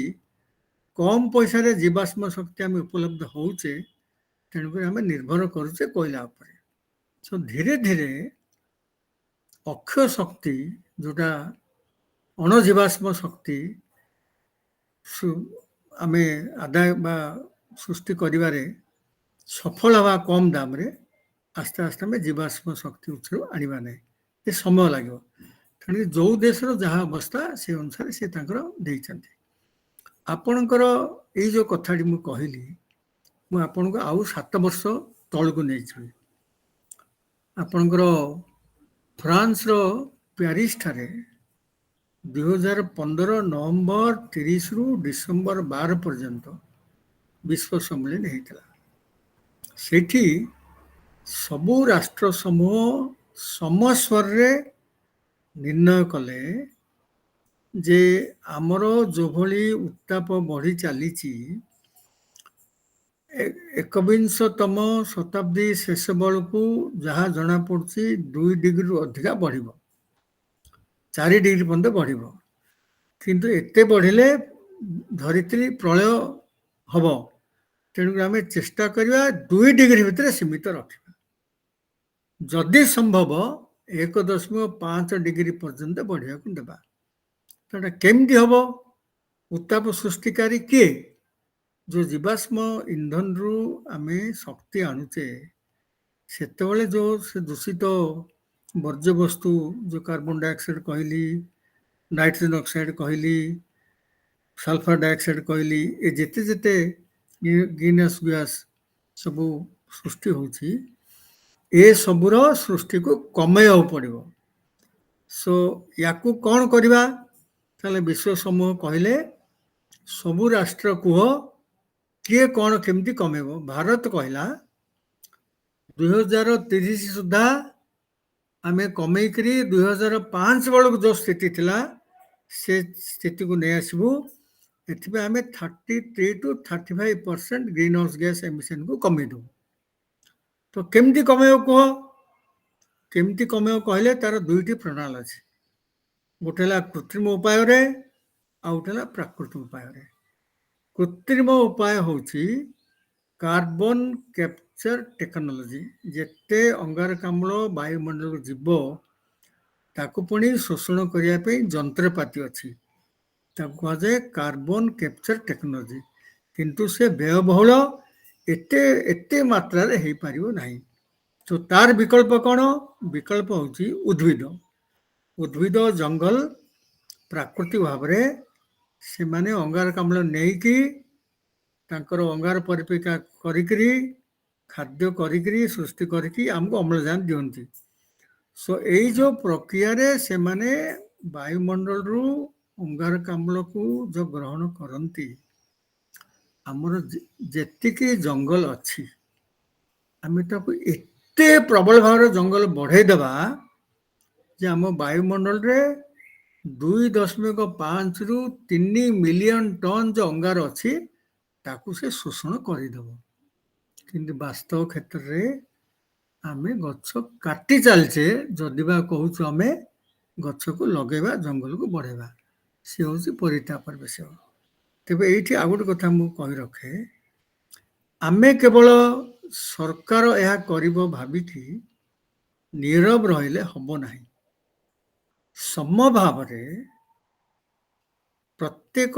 କମ ପଇସାରେ ଜୀବାଶ୍ମ ଶକ୍ତି ଆମେ ଉପଲବ୍ଧ ହଉଛେ, ତେଣୁକରି ଆମେ ନିର୍ଭର କରୁଛେ କୋଇଲା ଉପରେ। ଧୀରେ ଧୀରେ ଅକ୍ଷୟ ଶକ୍ତି ଯୋଉଟା ଅଣଜୀବାଶ୍ମ ଶକ୍ତି ଆମେ ଆଦାୟ ବା ସୃଷ୍ଟି କରିବାରେ ସଫଳ ହେବା କମ ଦାମରେ ଆସ୍ତେ ଆସ୍ତେ ଆମେ ଜୀବାଶ୍ମ ଶକ୍ତି ଉତ୍ସରୁ ଆଣିବା ନାହିଁ। ଏ ସମୟ ଲାଗିବ। ତେଣୁ ଯୋଉ ଦେଶର ଯାହା ଅବସ୍ଥା ସେ ଅନୁସାରେ ସେ ତାଙ୍କର ଦେଇଛନ୍ତି। ଆପଣଙ୍କର ଏଇ ଯୋଉ କଥାଟି ମୁଁ କହିଲି, ମୁଁ ଆପଣଙ୍କୁ ଆଉ 7 ବର୍ଷ ତଳକୁ ନେଇଯିବି। ଆପଣଙ୍କର ଫ୍ରାନ୍ସର ପ୍ୟାରିସ ଠାରେ 2015 ନଭେମ୍ବର 30ରୁ ଡିସେମ୍ବର 12 ପର୍ଯ୍ୟନ୍ତ ବିଶ୍ୱ ସମ୍ମିଳନୀ ହେଇଥିଲା। ସେଠି ସବୁ ରାଷ୍ଟ୍ର ସମୂହ ସମସ୍ୱରରେ ନିର୍ଣ୍ଣୟ କଲେ ଯେ ଆମର ଯୋଭଳି ଉତ୍ତାପ ବଢି ଚାଲିଛି, ଏକବିଂଶତମ ଶତାବ୍ଦୀ ଶେଷ ବେଳକୁ ଯାହା ଜଣାପଡୁଛି 2 ଡିଗ୍ରୀରୁ ଅଧିକା ବଢିବ, 4 ଡିଗ୍ରୀ ପର୍ଯ୍ୟନ୍ତ ବଢିବ। କିନ୍ତୁ ଏତେ ବଢିଲେ ଧରିତ୍ରୀ ପ୍ରଳୟ ହବ। ତେଣୁକରି ଆମେ ଚେଷ୍ଟା କରିବା 2 ଡିଗ୍ରୀ ଭିତରେ ସୀମିତ ରଖିବା। ଯଦି ସମ୍ଭବ 1.5 ଡିଗ୍ରୀ ପର୍ଯ୍ୟନ୍ତ ବଢିବାକୁ ଦେବା। ସେଟା କେମିତି ହବ? ଉତ୍ତାପ ସୃଷ୍ଟିକାରୀ କିଏ? ଯୋଉ ଜୀବାଶ୍ମ ଇନ୍ଧନରୁ ଆମେ ଶକ୍ତି ଆଣୁଛେ, ସେତେବେଳେ ଯୋଉ ସେ ଦୂଷିତ ବର୍ଜ୍ୟବସ୍ତୁ, ଯୋଉ କାର୍ବନ ଡାଇଅକ୍ସାଇଡ କହିଲି, ନାଇଟ୍ରୋଜେନ ଅକ୍ସାଇଡ କହିଲି, ସଲଫର ଡାଇଅକ୍ସାଇଡ କହିଲି, ଏ ଯେତେ ଯେତେ ଗ୍ରୀନ ହାଉସ ଗ୍ୟାସ ସବୁ ସୃଷ୍ଟି ହଉଛି, ଏ ସବୁର ସୃଷ୍ଟିକୁ କମେଇବାକୁ ପଡିବ। ୟାକୁ କଣ କରିବା? ତାହେଲେ ବିଶ୍ୱ ସମୂହ କହିଲେ ସବୁ ରାଷ୍ଟ୍ର କୁହ କିଏ କଣ କେମିତି କମେଇବ। ଭାରତ କହିଲା 2030 ସୁଦ୍ଧା ଆମେ କମେଇକରି 2005 ବେଳକୁ ଯୋଉ ସ୍ଥିତି ଥିଲା ସେ ସ୍ଥିତିକୁ ନେଇ ଆସିବୁ। ଏଥିପାଇଁ ଆମେ 33 to 35% ଗ୍ରୀନ ହାଉସ ଗ୍ୟାସ ଏମିଶନକୁ କମେଇ ଦେବୁ। ତ କେମିତି କମେଇବ କୁହ? କେମିତି କମେଇବ କହିଲେ ତାର 2ଟି ପ୍ରଣାଳୀ ଅଛି। ଗୋଟେ ହେଲା କୃତ୍ରିମ ଉପାୟରେ, ଆଉ ଗୋଟେ ହେଲା ପ୍ରାକୃତିକ ଉପାୟରେ। କୃତ୍ରିମ ଉପାୟ ହେଉଛି କାର୍ବନ କ୍ୟାପଚର ଟେକ୍ନୋଲୋଜି। ଯେତେ ଅଙ୍ଗାରକାମ୍ଳ ବାୟୁମଣ୍ଡଳକୁ ଯିବ, ତାକୁ ପୁଣି ଶୋଷଣ କରିବା ପାଇଁ ଯନ୍ତ୍ରପାତି ଅଛି, ତାକୁ କୁହାଯାଏ କାର୍ବନ କ୍ୟାପଚର ଟେକ୍ନୋଲୋଜି। କିନ୍ତୁ ସେ ବ୍ୟୟବହୁଳ, ଏତେ ମାତ୍ରାରେ ହେଇପାରିବ ନାହିଁ। ତ ତାର ବିକଳ୍ପ କଣ? ବିକଳ୍ପ ହେଉଛି ଉଦ୍ଭିଦ। ଉଦ୍ଭିଦ ଜଙ୍ଗଲ ପ୍ରାକୃତିକ ଭାବରେ ସେମାନେ ଅଙ୍ଗାରକାମ୍ଳ ନେଇକି ତାଙ୍କର ଅଙ୍ଗାର ପରିପ୍ରେକ୍ଷା କରିକିରି ଖାଦ୍ୟ କରିକିରି ସୃଷ୍ଟି କରିକି ଆମକୁ ଅମ୍ଳଜାନ ଦିଅନ୍ତି। ଏଇ ଯୋଉ ପ୍ରକ୍ରିୟାରେ ସେମାନେ ବାୟୁମଣ୍ଡଳରୁ ଅଙ୍ଗାରକାମ୍ଳକୁ ଯୋଉ ଗ୍ରହଣ କରନ୍ତି, ଆମର ଯେତିକି ଜଙ୍ଗଲ ଅଛି ଆମେ ତାକୁ ଏତେ ପ୍ରବଳ ଭାବରେ ଜଙ୍ଗଲ ବଢେଇ ଦେବା ଯେ ଆମ ବାୟୁମଣ୍ଡଳରେ 2.5ରୁ 3 ମିଲିୟନ ଟନ ଯୋଉ ଅଙ୍ଗାର ଅଛି ତାକୁ ସେ ଶୋଷଣ କରିଦେବ। କିନ୍ତୁ ବାସ୍ତବ କ୍ଷେତ୍ରରେ ଆମେ ଗଛ କାଟି ଚାଲିଛେ, ଯଦି ବା କହୁଛୁ ଆମେ ଗଛକୁ ଲଗେଇବା, ଜଙ୍ଗଲକୁ ବଢ଼େଇବା। ସେ ହେଉଛି ପରିତାପର ବିଷୟ। ତେବେ ଏଇଠି ଆଉ ଗୋଟେ କଥା ମୁଁ କହି ରଖେ, ଆମେ କେବଳ ସରକାର ଏହା କରିବ ଭାବିକି ନୀରବ ରହିଲେ ହବ ନାହିଁ। ସମଭାବରେ ପ୍ରତ୍ୟେକ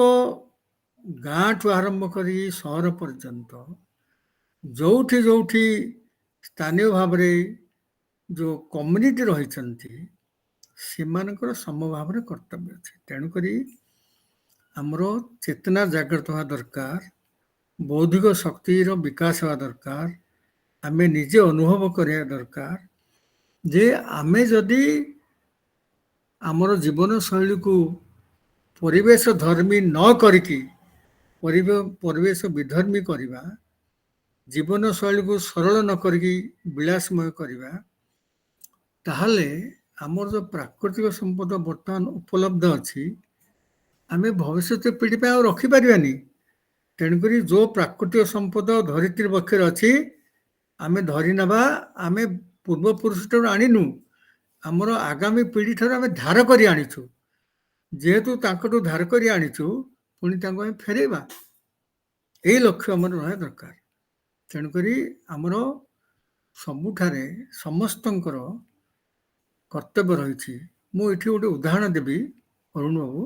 ଗାଁଠୁ ଆରମ୍ଭ କରି ସହର ପର୍ଯ୍ୟନ୍ତ ଯୋଉଠି ଯୋଉଠି ସ୍ଥାନୀୟ ଭାବରେ ଯେଉଁ କମ୍ୟୁନିଟି ରହିଛନ୍ତି, ସେମାନଙ୍କର ସମଭାବରେ କର୍ତ୍ତବ୍ୟ ଅଛି। ତେଣୁକରି ଆମର ଚେତନା ଜାଗ୍ରତ ହେବା ଦରକାର, ବୌଦ୍ଧିକ ଶକ୍ତିର ବିକାଶ ହେବା ଦରକାର, ଆମେ ନିଜେ ଅନୁଭବ କରିବା ଦରକାର ଯେ ଆମେ ଯଦି ଆମର ଜୀବନଶୈଳୀକୁ ପରିବେଶ ଧର୍ମୀ ନ କରିକି ପରିବେଶ ବିଧର୍ମୀ କରିବା, ଜୀବନଶୈଳୀକୁ ସରଳ ନ କରିକି ବିଳାସମୟ କରିବା, ତାହେଲେ ଆମର ଯେଉଁ ପ୍ରାକୃତିକ ସମ୍ପଦ ବର୍ତ୍ତମାନ ଉପଲବ୍ଧ ଅଛି, ଆମେ ଭବିଷ୍ୟତ ପିଢ଼ି ପାଇଁ ଆଉ ରଖିପାରିବାନି। ତେଣୁକରି ଯେଉଁ ପ୍ରାକୃତିକ ସମ୍ପଦ ଧରିତ୍ରୀ ବକ୍ଷରେ ଅଛି, ଆମେ ଧରି ନେବା। ଆମେ ପୂର୍ବପୁରୁଷଠାରୁ ଆଣିନୁ, ଆମର ଆଗାମୀ ପିଢ଼ି ଠାରୁ ଆମେ ଧାର କରି ଆଣିଛୁ। ଯେହେତୁ ତାଙ୍କଠୁ ଧାର କରି ଆଣିଛୁ, ପୁଣି ତାଙ୍କୁ ଆମେ ଫେରେଇବା। ଏଇ ଲକ୍ଷ୍ୟ ଆମର ରହିବା ଦରକାର। ତେଣୁକରି ଆମର ସବୁଠାରେ ସମସ୍ତଙ୍କର କର୍ତ୍ତବ୍ୟ ରହିଛି। ମୁଁ ଏଠି ଗୋଟେ ଉଦାହରଣ ଦେବି ଅରୁଣ ବାବୁ।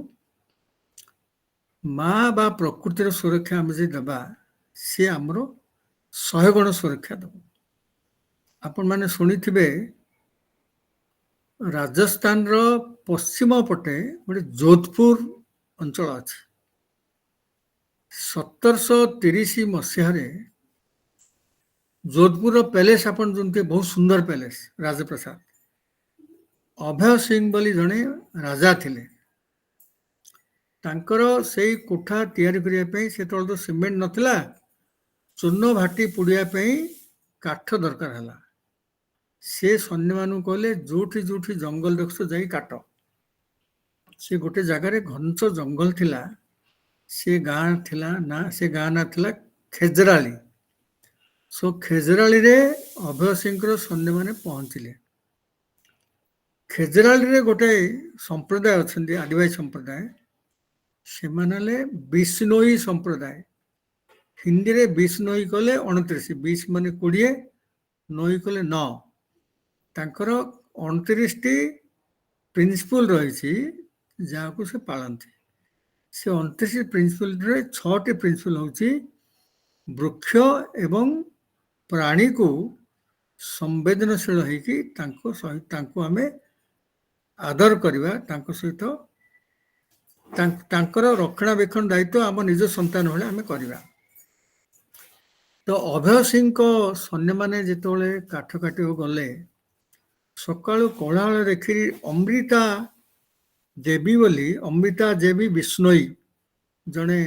ମା ବା ପ୍ରକୃତିର ସୁରକ୍ଷା ଆମେ ଯଦି ଦେବା, ସେ ଆମର 100 ଗୁଣ ସୁରକ୍ଷା ଦେବ। ଆପଣମାନେ ଶୁଣିଥିବେ, ରାଜସ୍ଥାନର ପଶ୍ଚିମ ପଟେ ଗୋଟେ ଯୋଧପୁର ଅଞ୍ଚଳ ଅଛି। 1730 ମସିହାରେ ଯୋଧପୁରର ପ୍ୟାଲେସ୍ ଆପଣ ଯେମିତି, ବହୁତ ସୁନ୍ଦର ପ୍ୟାଲେସ୍, ରାଜପ୍ରସାଦ। ଅଭୟ ସିଂ ବୋଲି ଜଣେ ରାଜା ଥିଲେ। ତାଙ୍କର ସେଇ କୋଠା ତିଆରି କରିବା ପାଇଁ ସେତେବେଳେ ତ ସିମେଣ୍ଟ ନଥିଲା, ଚୂନ ଭାଟି ପୋଡ଼ିବା ପାଇଁ କାଠ ଦରକାର ହେଲା। ସେ ସୈନ୍ୟମାନଙ୍କୁ କହିଲେ, ଯୋଉଠି ଯୋଉଠି ଜଙ୍ଗଲ ଦେଖୁଛ ଯାଇ କାଟ। ସେ ଗୋଟେ ଜାଗାରେ ଘଞ୍ଚ ଜଙ୍ଗଲ ଥିଲା, ସେ ଗାଁ ନାଁ ଥିଲା ଖେଜରାଳି। ଖେଜରାଳିରେ ଅଭୟ ସିଂଙ୍କର ସୈନ୍ୟମାନେ ପହଞ୍ଚିଲେ। ଖେଜରାଳିରେ ଗୋଟେ ସମ୍ପ୍ରଦାୟ ଅଛନ୍ତି, ଆଦିବାସୀ ସମ୍ପ୍ରଦାୟ। ସେମାନେ ହେଲେ ବିଷ୍ଣୋଇ ସମ୍ପ୍ରଦାୟ। ହିନ୍ଦୀରେ ବିଷ୍ଣୋଇ କଲେ 29, ବିଶ ମାନେ 20, ନଈ କଲେ 9। ତାଙ୍କର 29ଟି ପ୍ରିନ୍ସିପଲ୍ ରହିଛି, ଯାହାକୁ ସେ ପାଳନ୍ତି। ସେ 29 ପ୍ରିନ୍ସିପଲ୍ରେ 6ଟି ପ୍ରିନ୍ସିପଲ୍ ହେଉଛି ବୃକ୍ଷ ଏବଂ ପ୍ରାଣୀକୁ ସମ୍ବେଦନଶୀଳ ହେଇକି ତାଙ୍କୁ ଆମେ ଆଦର କରିବା, ତାଙ୍କ ସହିତ ତାଙ୍କର ରକ୍ଷଣାବେକ୍ଷଣ ଦାୟିତ୍ୱ ଆମ ନିଜ ସନ୍ତାନ ଭଳି ଆମେ କରିବା। ତ ଅଭୟ ସିଂଙ୍କ ସୈନ୍ୟମାନେ ଯେତେବେଳେ କାଠ କାଟିବାକୁ ଗଲେ, ସକାଳୁ କୋଳାହଳ ଦେଖି ଅମୃତା ଦେବୀ ବିଷ୍ଣୋଇ ଜଣେ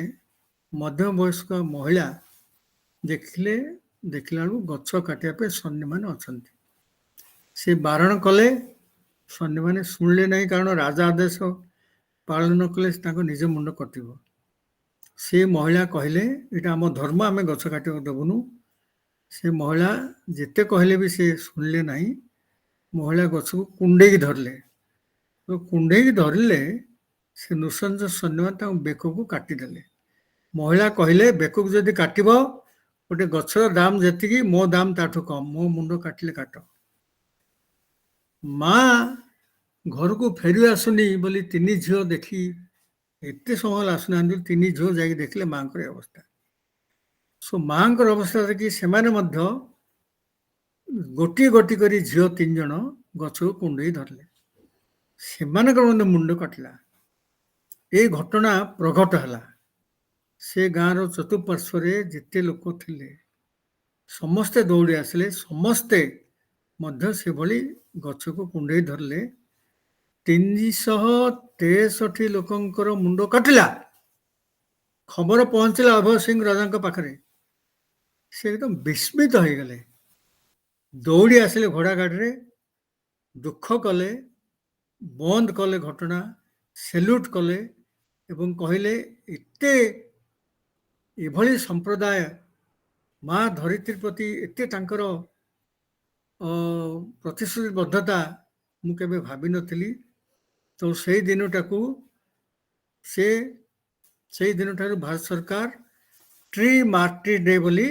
ମଧ୍ୟବୟସ୍କ ମହିଳା ଦେଖିଲା ବେଳକୁ ଗଛ କାଟିବା ପାଇଁ ସୈନ୍ୟମାନେ ଅଛନ୍ତି। ସେ ବାରଣ କଲେ, ସୈନ୍ୟମାନେ ଶୁଣିଲେ ନାହିଁ, କାରଣ ରାଜା ଆଦେଶ ପାଳନ ନ କଲେ ତାଙ୍କ ନିଜ ମୁଣ୍ଡ କଟିବ। ସେ ମହିଳା କହିଲେ, ଏଇଟା ଆମ ଧର୍ମ, ଆମେ ଗଛ କାଟିବାକୁ ଦେବୁନୁ। ସେ ମହିଳା ଯେତେ କହିଲେ ବି ସେ ଶୁଣିଲେ ନାହିଁ। ମହିଳା ଗଛକୁ କୁଣ୍ଡେଇକି ଧରିଲେ। କୁଣ୍ଡେଇକି ଧରିଲେ, ସେ ନୃଶଂସ ସୈନ୍ୟମାନେ ତାଙ୍କ ବେକକୁ କାଟିଦେଲେ। ମହିଳା କହିଲେ, ବେକକୁ ଯଦି କାଟିବ, ଗୋଟେ ଗଛର ଦାମ ଯେତିକି, ମୋ ଦାମ ତାଠୁ କମ୍, ମୋ ମୁଣ୍ଡ କାଟିଲେ କାଟ। ମା ଘରକୁ ଫେରି ଆସୁନି ବୋଲି 3 ଝିଅ ଦେଖି, ଏତେ ସମୟ ଆସୁନାହାନ୍ତି, 3 ଝିଅ ଯାଇକି ଦେଖିଲେ ମାଙ୍କର ଅବସ୍ଥା। ମାଙ୍କର ଅବସ୍ଥା ଦେଖି ସେମାନେ ମଧ୍ୟ ଗୋଟି ଗୋଟି କରି ଝିଅ 3 ଜଣ ଗଛକୁ କୁଣ୍ଡେଇ ଧରିଲେ। ସେମାନଙ୍କର ମଧ୍ୟ ମୁଣ୍ଡ କାଟିଲା। ଏଇ ଘଟଣା ପ୍ରଘଟ ହେଲା। ସେ ଗାଁର ଚତୁଃପାର୍ଶ୍ୱରେ ଯେତେ ଲୋକ ଥିଲେ, ସମସ୍ତେ ଦୌଡ଼ି ଆସିଲେ। ସମସ୍ତେ ମଧ୍ୟ ସେଭଳି ଗଛକୁ କୁଣ୍ଡେଇ ଧରିଲେ। 363 ଲୋକଙ୍କର ମୁଣ୍ଡ କାଟିଲା। ଖବର ପହଞ୍ଚିଲା ଅଭୟ ସିଂ ରାଜାଙ୍କ ପାଖରେ। ସେ ଏକଦମ ବିସ୍ମିତ ହେଇଗଲେ। ଦୌଡ଼ି ଆସିଲେ ଘୋଡ଼ା ଗାଡ଼ିରେ, ଦୁଃଖ କଲେ, ବନ୍ଦ କଲେ ଘଟଣା, ସେଲ୍ୟୁଟ୍ କଲେ ଏବଂ କହିଲେ, ଏତେ ଏଭଳି ସମ୍ପ୍ରଦାୟ ମା ଧରିତ୍ରୀ ପ୍ରତି ଏତେ ତାଙ୍କର ପ୍ରତିଶ୍ରୁତିବଦ୍ଧତା ମୁଁ କେବେ ଭାବିନଥିଲି। ତ ସେଇ ଦିନଟାକୁ ସେଇ ଦିନଠାରୁ ଭାରତ ସରକାର ଟ୍ରି ମାର୍ଟି ଡେ ବୋଲି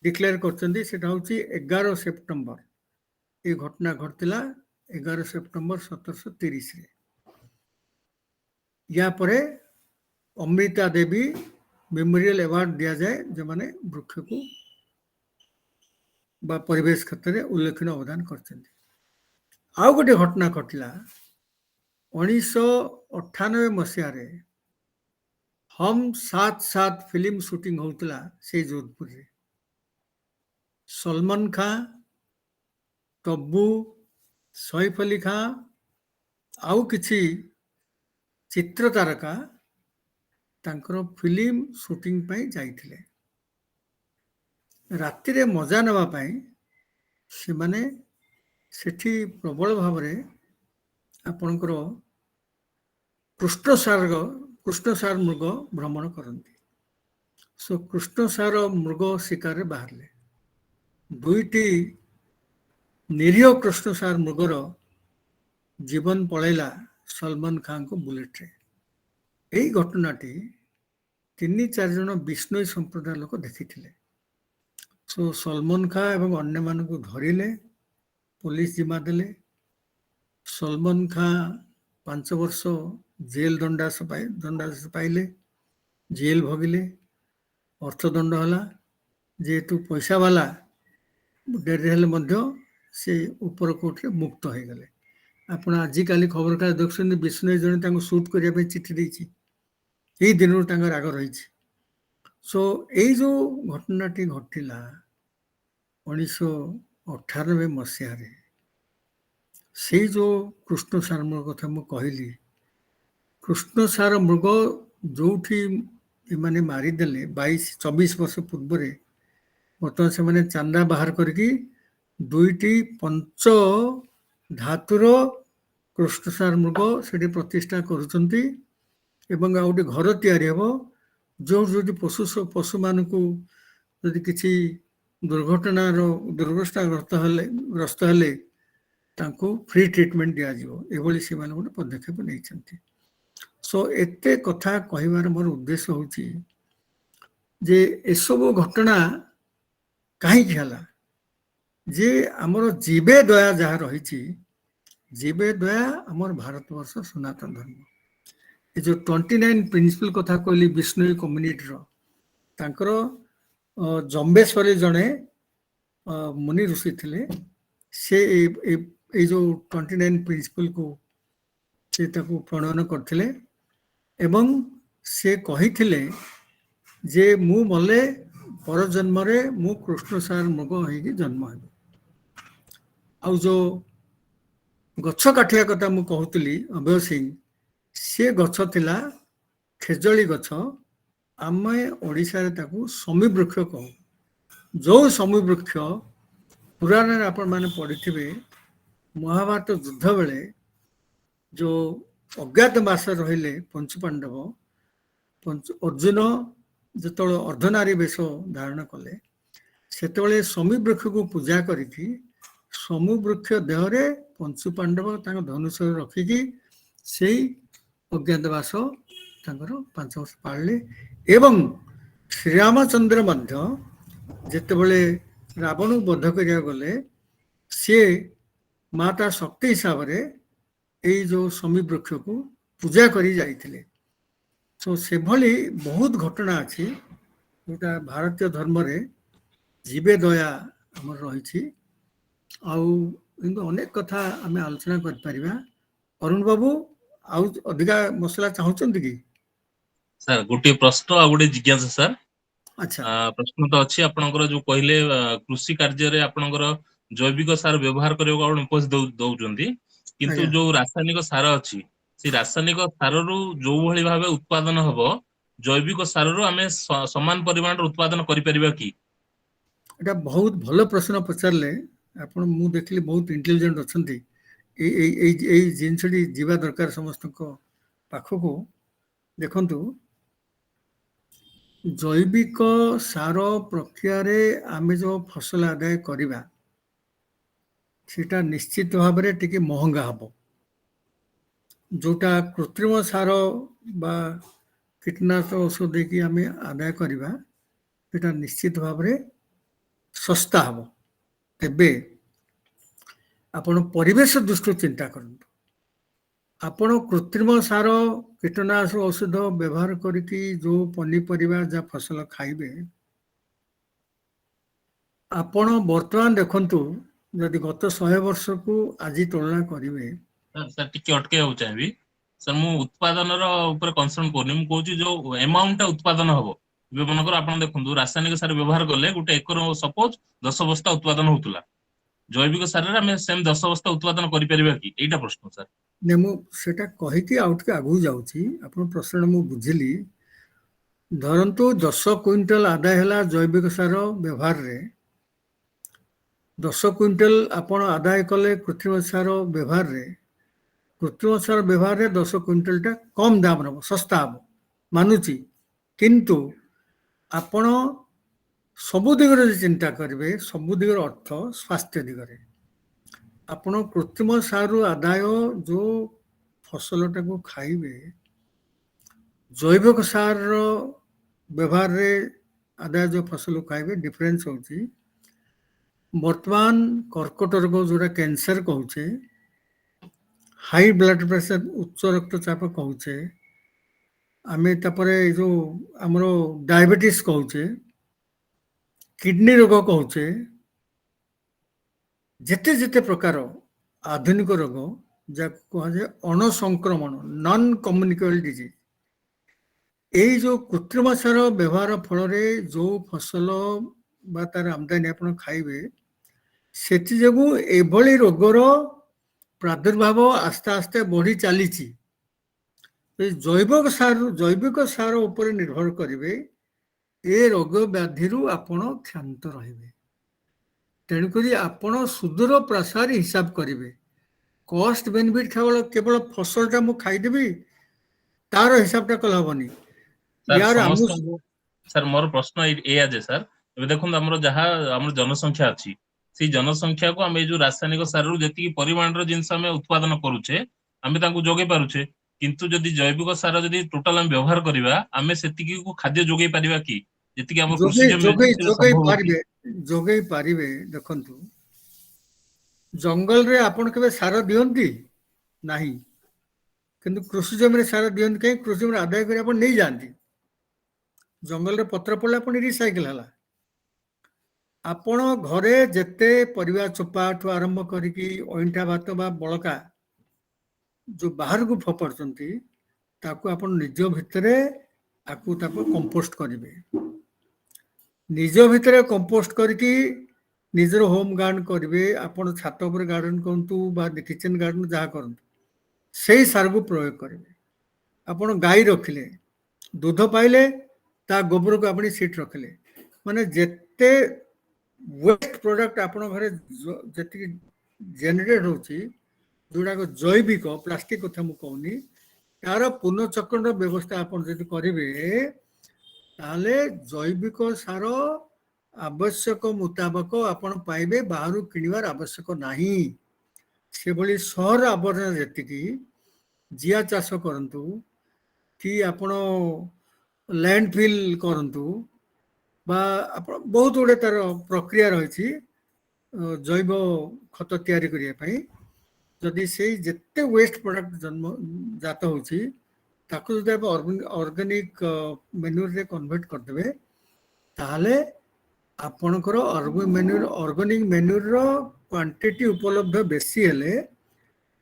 ଡିକ୍ଲେୟାର କରିଛନ୍ତି। ସେଟା ହେଉଛି 11 ସେପ୍ଟେମ୍ବର। ଏ ଘଟଣା ଘଟିଥିଲା 11 ସେପ୍ଟେମ୍ବର 1730ରେ। ୟା ପରେ ଅମୃତା ଦେବୀ ମେମୋରିଆଲ ଆୱାର୍ଡ ଦିଆଯାଏ, ଯେଉଁମାନେ ବୃକ୍ଷକୁ ବା ପରିବେଶ କ୍ଷେତ୍ରରେ ଉଲ୍ଲେଖନୀୟ ଅବଦାନ କରିଛନ୍ତି। ଆଉ ଗୋଟେ ଘଟଣା ଘଟିଲା 1998 ମସିହାରେ ହମ୍ ସାଥ ସାଥ ଫିଲ୍ମ ସୁଟିଂ ହଉଥିଲା ସେଇ ଯୋଧପୁରରେ। ସଲମାନ ଖାଁ, ତବ୍ବୁ, ସୈଫ ଅଲି ଖାଁ ଆଉ କିଛି ଚିତ୍ର ତାରକା ତାଙ୍କର ଫିଲ୍ମ ସୁଟିଂ ପାଇଁ ଯାଇଥିଲେ। ରାତିରେ ମଜା ନେବା ପାଇଁ ସେମାନେ ସେଠି ପ୍ରବଳ ଭାବରେ ଆପଣଙ୍କର କୃଷ୍ଣସାର ମୃଗ ଭ୍ରମଣ କରନ୍ତି। କୃଷ୍ଣସାର ମୃଗ ଶିକାରରେ ବାହାରିଲେ। ଦୁଇଟି ନିରୀହ କୃଷ୍ଣସାର ମୃଗର ଜୀବନ ପଳେଇଲା ସଲମାନ ଖାଁଙ୍କ ବୁଲେଟରେ। ଏହି ଘଟଣାଟି 3-4 ଜଣ ବିଷ୍ଣୋଇ ସମ୍ପ୍ରଦାୟ ଲୋକ ଦେଖିଥିଲେ। ସଲମାନ ଖାଁ ଏବଂ ଅନ୍ୟମାନଙ୍କୁ ଧରିଲେ, ପୋଲିସ ଜିମା ଦେଲେ। ସଲମାନ ଖାଁ 5 ବର୍ଷ ଜେଲ ଦଣ୍ଡାଦେଶ ପାଇଲେ, ଜେଲ ଭୋଗିଲେ, ଅର୍ଥଦଣ୍ଡ ହେଲା। ଯେହେତୁ ପଇସା ବାଲା ଡେରି ହେଲେ ମଧ୍ୟ ସେ ଉପର କୋର୍ଟରେ ମୁକ୍ତ ହେଇଗଲେ। ଆପଣ ଆଜିକାଲି ଖବରକାଗଜ ଦେଖୁଛନ୍ତି ବିଷ୍ଣୋଇ ଜଣେ ତାଙ୍କୁ ସୁଟ୍ କରିବା ପାଇଁ ଚିଠି ଦେଇଛି। ଏଇ ଦିନରୁ ତାଙ୍କ ରାଗ ରହିଛି। ଏଇ ଯୋଉ ଘଟଣାଟି ଘଟିଲା 1998 ମସିହାରେ, ସେଇ ଯୋଉ କୃଷ୍ଣସାର ମୃଗ କଥା ମୁଁ କହିଲି, କୃଷ୍ଣସାର ମୃଗ ଯୋଉଠି ଏମାନେ ମାରିଦେଲେ 24 ବର୍ଷ ପୂର୍ବରେ, ବର୍ତ୍ତମାନ ସେମାନେ ଚାନ୍ଦା ବାହାର କରିକି 2ଟି ପଞ୍ଚ ଧାତୁର କୃଷ୍ଣସାର ମୃଗ ସେଠି ପ୍ରତିଷ୍ଠା କରୁଛନ୍ତି। ଏବଂ ଆଉ ଗୋଟେ ଘର ତିଆରି ହେବ, ଯୋଉଠି ପଶୁମାନଙ୍କୁ ଯଦି କିଛି ଦୁର୍ଘଟଣାଗ୍ରସ୍ତ ହେଲେ ତାଙ୍କୁ ଫ୍ରି ଟ୍ରିଟମେଣ୍ଟ ଦିଆଯିବ। ଏଭଳି ସେମାନେ ଗୋଟେ ପଦକ୍ଷେପ ନେଇଛନ୍ତି। ଏତେ କଥା କହିବାର ମୋର ଉଦ୍ଦେଶ୍ୟ ହେଉଛି ଯେ ଏସବୁ ଘଟଣା କାହିଁକି ହେଲା, ଯେ ଆମର ଜୀବେ ଦୟା ଯାହା ରହିଛି, ଜୀବେ ଦୟା ଆମର ଭାରତବର୍ଷ ସନାତନ ଧର୍ମ। ଏ ଯୋଉ 29 ପ୍ରିନ୍ସିପଲ କଥା କହିଲି ବିଷ୍ଣୋଇ କମ୍ୟୁନିଟିର, ତାଙ୍କର ଜମ୍ବେଶ୍ୱରୀ ଜଣେ ମୁନି ଋଷି ଥିଲେ। ସେ ଏଇ ଯୋଉ 29 ପ୍ରିନ୍ସିପଲକୁ ସେ ତାକୁ ପ୍ରଣୟନ କରିଥିଲେ ଏବଂ ସେ କହିଥିଲେ ଯେ ମୁଁ ମଲେ ପରଜନ୍ମରେ ମୁଁ କୃଷ୍ଣସାର ମୃଗ ହେଇକି ଜନ୍ମ ହେବି। ଆଉ ଯୋଉ ଗଛ କାଟିବା କଥା ମୁଁ କହୁଥିଲି ଅଭୟ ସିଂ, ସେ ଗଛ ଥିଲା ଖେଜଳି ଗଛ। ଆମେ ଓଡ଼ିଶାରେ ତାକୁ ଶମୀ ବୃକ୍ଷ କହୁ। ଯୋଉ ଶମୀ ବୃକ୍ଷ ପୁରାଣରେ ଆପଣମାନେ ପଢ଼ିଥିବେ, ମହାଭାରତ ଯୁଦ୍ଧ ବେଳେ ଯୋଉ ଅଜ୍ଞାତବାସରେ ରହିଲେ ପଞ୍ଚୁପାଣ୍ଡବ, ଅର୍ଜୁନ ଯେତେବେଳେ ଅର୍ଦ୍ଧନାରୀ ବେଶ ଧାରଣ କଲେ, ସେତେବେଳେ ଶମୀ ବୃକ୍ଷକୁ ପୂଜା କରିକି ଶମୀ ବୃକ୍ଷ ଦେହରେ ପଞ୍ଚୁପାଣ୍ଡବ ତାଙ୍କ ଧନୁଷରେ ରଖିକି ସେଇ ଅଜ୍ଞାତବାସ ତାଙ୍କର 5 ବର୍ଷ ପାଳିଲେ। ଏବଂ ଶ୍ରୀରାମଚନ୍ଦ୍ର ମଧ୍ୟ ଯେତେବେଳେ ରାବଣକୁ ବଧ କରିବାକୁ ଗଲେ, ସିଏ ମାତା ଶକ୍ତି ହିସାବରେ ଏଇ ଯୋଉ ଶମୀ ବୃକ୍ଷକୁ ପୂଜା କରି ଯାଇଥିଲେ। ସେଭଳି ବହୁତ ଘଟଣା ଅଛି ଯୋଉଟା ଭାରତୀୟ ଧର୍ମରେ ଜୀବେ ଦୟା ଆମର ରହିଛି। ଆଉ କିନ୍ତୁ ଅନେକ କଥା ଆମେ ଆଲୋଚନା କରିପାରିବା। ଅରୁଣ ବାବୁ, ଆଉ ଅଧିକା ମସଲା ଚାହୁଁଛନ୍ତି କି? ସାର୍ ଗୋଟିଏ ପ୍ରଶ୍ନ ଆଉ ଗୋଟେ ଜିଜ୍ଞାସା ସାର୍। ଆଚ୍ଛା, ପ୍ରଶ୍ନ ତ ଅଛି ଆପଣଙ୍କର ଯୋଉ କହିଲେ କୃଷି କାର୍ଯ୍ୟରେ ଆପଣଙ୍କର ଜୈବିକ ସାର ବ୍ୟବହାର କରିବାକୁ ଆପଣ ଉପଦେଶ ଦଉଛନ୍ତି, କିନ୍ତୁ ଆଜ୍ଞା। ଯୋଉ ରାସାୟନିକ ସାର ଅଛି, ସେଇ ରାସାୟନିକ ସାରରୁ ଯୋଉ ଭଳି ଭାବେ ଉତ୍ପାଦନ ହବ, ଜୈବିକ ସାରରୁ ଆମେ ସମାନ ପରିମାଣର ଉତ୍ପାଦନ କରିପାରିବା କି? ଏଇଟା ବହୁତ ଭଲ ପ୍ରଶ୍ନ ପଚାରିଲେ ଆପଣ। ମୁଁ ଦେଖିଲି ବହୁତ ଇଣ୍ଟେଲିଜେଣ୍ଟ ଅଛନ୍ତି। ଏଇ ଜିନିଷଟି ଯିବା ଦରକାର ସମସ୍ତଙ୍କ ପାଖକୁ। ଦେଖନ୍ତୁ, ଜୈବିକ ସାର ପ୍ରକ୍ରିୟାରେ ଆମେ ଯେଉଁ ଫସଲ ଆଦାୟ କରିବା ସେଟା ନିଶ୍ଚିତ ଭାବରେ ଟିକେ ମହଙ୍ଗା ହେବ। ଯେଉଁଟା କୃତ୍ରିମ ସାର ବା କୀଟନାଶକ ଔଷଧ ଦେଇକି ଆମେ ଆଦାୟ କରିବା ସେଟା ନିଶ୍ଚିତ ଭାବରେ ଶସ୍ତା ହେବ। ତେବେ ଆପଣ ପରିବେଶ ଦୃଷ୍ଟିରୁ ଚିନ୍ତା କରନ୍ତୁ। ଆପଣ କୃତ୍ରିମ ସାର କୀଟନାଶକ ଔଷଧ ବ୍ୟବହାର କରିକି ଯେଉଁ ପନିପରିବା ଯାହା ଫସଲ ଖାଇବେ, ଆପଣ ବର୍ତ୍ତମାନ ଦେଖନ୍ତୁ ଯଦି ଗତ 100 ବର୍ଷକୁ ଆଜି ତୁଳନା କରିବେ, ସାର୍ ଟିକେ ଅଟକେଇବାକୁ ଚାହିଁବି। ସାର୍ ମୁଁ ଉତ୍ପାଦନର ଉପରେ କନସର୍ନ କରୁନି, ମୁଁ କହୁଛି ଯୋଉ ଆମାଉଣ୍ଟଟା ଉତ୍ପାଦନ ହବ। ଏବେ ମନେକର ଆପଣ ଦେଖନ୍ତୁ ରାସାୟନିକ ସାର ବ୍ୟବହାର କଲେ ଗୋଟେ ଏକର ସପୋଜ 10 ବସ୍ତା ଉତ୍ପାଦନ ହଉଥିଲା, ଜୈବିକ ସାରରେ ଆମେ ସେମ୍ 10 ବସ୍ତା ଉତ୍ପାଦନ କରିପାରିବା କି, ଏଇଟା ପ୍ରଶ୍ନ ସାର୍। ମୁଁ ସେଟା କହିକି ଆଉ ଟିକେ ଆଗକୁ ଯାଉଛି। ଆପଣଙ୍କ ପ୍ରଶ୍ନ ମୁଁ ବୁଝିଲି। ଧରନ୍ତୁ 10 କୁଇଣ୍ଟାଲ ଆଦାୟ ହେଲା ଜୈବିକ ସାର ବ୍ୟବହାରରେ, 10 କୁଇଣ୍ଟାଲ ଆପଣ ଆଦାୟ କଲେ କୃତ୍ରିମ ସାର ବ୍ୟବହାରରେ, କୃତ୍ରିମ ସାର ବ୍ୟବହାରରେ 10 କୁଇଣ୍ଟାଲଟା କମ୍ ଦାମ ହେବ, ଶସ୍ତା ହେବ, ମାନୁଛି। କିନ୍ତୁ ଆପଣ ସବୁ ଦିଗରେ ଯଦି ଚିନ୍ତା କରିବେ, ସବୁ ଦିଗର ଅର୍ଥ ସ୍ୱାସ୍ଥ୍ୟ ଦିଗରେ, ଆପଣ କୃତ୍ରିମ ସାରରୁ ଆଦାୟ ଯେଉଁ ଫସଲଟାକୁ ଖାଇବେ, ଜୈବିକ ସାରର ବ୍ୟବହାରରେ ଆଦାୟ ଯେଉଁ ଫସଲ ଖାଇବେ, ଡିଫରେନ୍ସ ହେଉଛି ବର୍ତ୍ତମାନ କର୍କଟ ରୋଗ ଯେଉଁଟା କ୍ୟାନ୍ସର କହୁଛେ, ହାଇ ବ୍ଲଡ଼ ପ୍ରେସର ଉଚ୍ଚ ରକ୍ତଚାପ କହୁଛେ, ଆମେ ତାପରେ ଏ ଯେଉଁ ଆମର ଡାଇବେଟିସ୍ କହୁଛେ, କିଡନୀ ରୋଗ କହୁଛେ, ଯେତେ ଯେତେ ପ୍ରକାର ଆଧୁନିକ ରୋଗ ଯାହାକୁ କୁହାଯାଏ ଅଣସଂକ୍ରମଣ, ନନ୍ କମ୍ୟୁନିକେବଲ୍ ଡିଜିଜ୍, ଏଇ ଯେଉଁ କୃତ୍ରିମ ସାର ବ୍ୟବହାର ଫଳରେ ଯେଉଁ ଫସଲ ବା ତାର ଆମଦାନୀ ଆପଣ ଖାଇବେ, ସେଥିଯୋଗୁଁ ଏଭଳି ରୋଗର ପ୍ରାଦୁର୍ଭାବ ଆସ୍ତେ ଆସ୍ତେ ବଢ଼ି ଚାଲିଛି। ଜୈବିକ ସାର ଉପରେ ନିର୍ଭର କରିବେ, ଏ ରୋଗ ବ୍ୟାଧିରୁ ଆପଣ କ୍ଷାନ୍ତ ରହିବେ। ତେଣୁକରି ଆପଣ ସୁଦୂର ପ୍ରସାରୀ ହିସାବ କରିବେ। କଷ୍ଟ ବେନିଫିଟ୍ କେବଳ ଫସଲଟା ମୁଁ ଖାଇଦେବି ତାର ହିସାବଟା କଲେ ହବନି। ସାର୍ ୟାର ସମସ୍ତଙ୍କୁ, ସାର୍ ମୋର ପ୍ରଶ୍ନ ଏଇଆ ଯେ ସାର୍, ଏବେ ଦେଖନ୍ତୁ ଆମର ଯାହା ଆମର ଜନସଂଖ୍ୟା ଅଛି, ସେଇ ଜନସଂଖ୍ୟାକୁ ଆମେ ଏଇ ଯୋଉ ରାସାୟନିକ ସାରରୁ ଯେତିକି ପରିମାଣର ଜିନିଷ ଆମେ ଉତ୍ପାଦନ କରୁଛେ ଆମେ ତାଙ୍କୁ ଯୋଗେଇ ପାରୁଛେ, କିନ୍ତୁ ଯଦି ଜୈବିକ ସାର ଯଦି ଟୋଟାଲ ଆମେ ବ୍ୟବହାର କରିବା, ଆମେ ସେତିକି ଖାଦ୍ୟ ଯୋଗେଇ ପାରିବା କି, ଯେତିକି ଆମ କୃଷି ଯୋଗେଇ ଜମିରେ ଯୋଗେଇ ସେଇଟା ଯୋଗେଇ ସମ୍ଭବ କି? ପାରିବେ, ଯୋଗେଇ ପାରିବେ। ଦେଖନ୍ତୁ, ଜଙ୍ଗଲରେ ଆପଣ କେବେ ସାର ଦିଅନ୍ତି ନାହିଁ, କିନ୍ତୁ କୃଷି ଜମିରେ ସାର ଦିଅନ୍ତି କାହିଁ? କୃଷି ଜମିରେ ଆଦାୟ କରି ଆପଣ ନେଇଯାଆନ୍ତି, ଜଙ୍ଗଲରେ ପତ୍ର ପଡ଼ିଲା ପୁଣି ରିସାଇକେଲ ହେଲା। ଆପଣ ଘରେ ଯେତେ ପରିବା ଚୋପାଠୁ ଆରମ୍ଭ କରିକି ଅଇଁଠା ଭାତ ବା ବଳକା ଯେଉଁ ବାହାରକୁ ଫୋପାଡୁଛନ୍ତି, ତାକୁ ଆପଣ ନିଜ ଭିତରେ ତାକୁ କମ୍ପୋଷ୍ଟ କରିବେ। ନିଜ ଭିତରେ କମ୍ପୋଷ୍ଟ କରିକି ନିଜର ହୋମ୍ ଗାର୍ଡେନ କରିବେ। ଆପଣ ଛାତ ଉପରେ ଗାର୍ଡେନ କରନ୍ତୁ ବା କିଚେନ୍ ଗାର୍ଡେନ ଯାହା କରନ୍ତୁ, ସେଇ ସାରକୁ ପ୍ରୟୋଗ କରିବେ। ଆପଣ ଗାଈ ରଖିଲେ, ଦୁଧ ପାଇଲେ, ତା ଗୋବରକୁ ଆପଣ ସିଟ୍ ରଖିଲେ, ମାନେ ଯେତେ ୱେଷ୍ଟ ପ୍ରଡକ୍ଟ ଆପଣଙ୍କ ଘରେ ଯେତିକି ଜେନେରେଟ୍ ହେଉଛି, ଯେଉଁଗୁଡ଼ାକ ଜୈବିକ, ପ୍ଲାଷ୍ଟିକ କଥା ମୁଁ କହୁନି, ତାର ପୁନଃଚକ୍ରଣ ବ୍ୟବସ୍ଥା ଆପଣ ଯଦି କରିବେ, ତାହେଲେ ଜୈବିକ ସାର ଆବଶ୍ୟକ ମୁତାବକ ଆପଣ ପାଇବେ, ବାହାରୁ କିଣିବାର ଆବଶ୍ୟକ ନାହିଁ। ସେଭଳି ସହର ଆବର୍ଜନା ଯେତିକି, ଜିଆ ଚାଷ କରନ୍ତୁ କି ଆପଣ ଲ୍ୟାଣ୍ଡଫିଲ୍ କରନ୍ତୁ, ବା ଆପଣ ବହୁତ ଗୁଡ଼ିଏ ତାର ପ୍ରକ୍ରିୟା ରହିଛି ଜୈବ ଖତ ତିଆରି କରିବା ପାଇଁ। ଯଦି ସେଇ ଯେତେ ୱେଷ୍ଟ ପ୍ରଡକ୍ଟ ଜାତ ହେଉଛି, ତାକୁ ଯଦି ଆପଣ ଅର୍ଗାନିକ ମେନ୍ୟୁରରେ କନଭର୍ଟ କରିଦେବେ, ତାହେଲେ ଆପଣଙ୍କର ଅର୍ଗାନିକ ମେନ୍ୟୁର କ୍ୱାଣ୍ଟିଟି ଉପଲବ୍ଧ ବେଶୀ ହେଲେ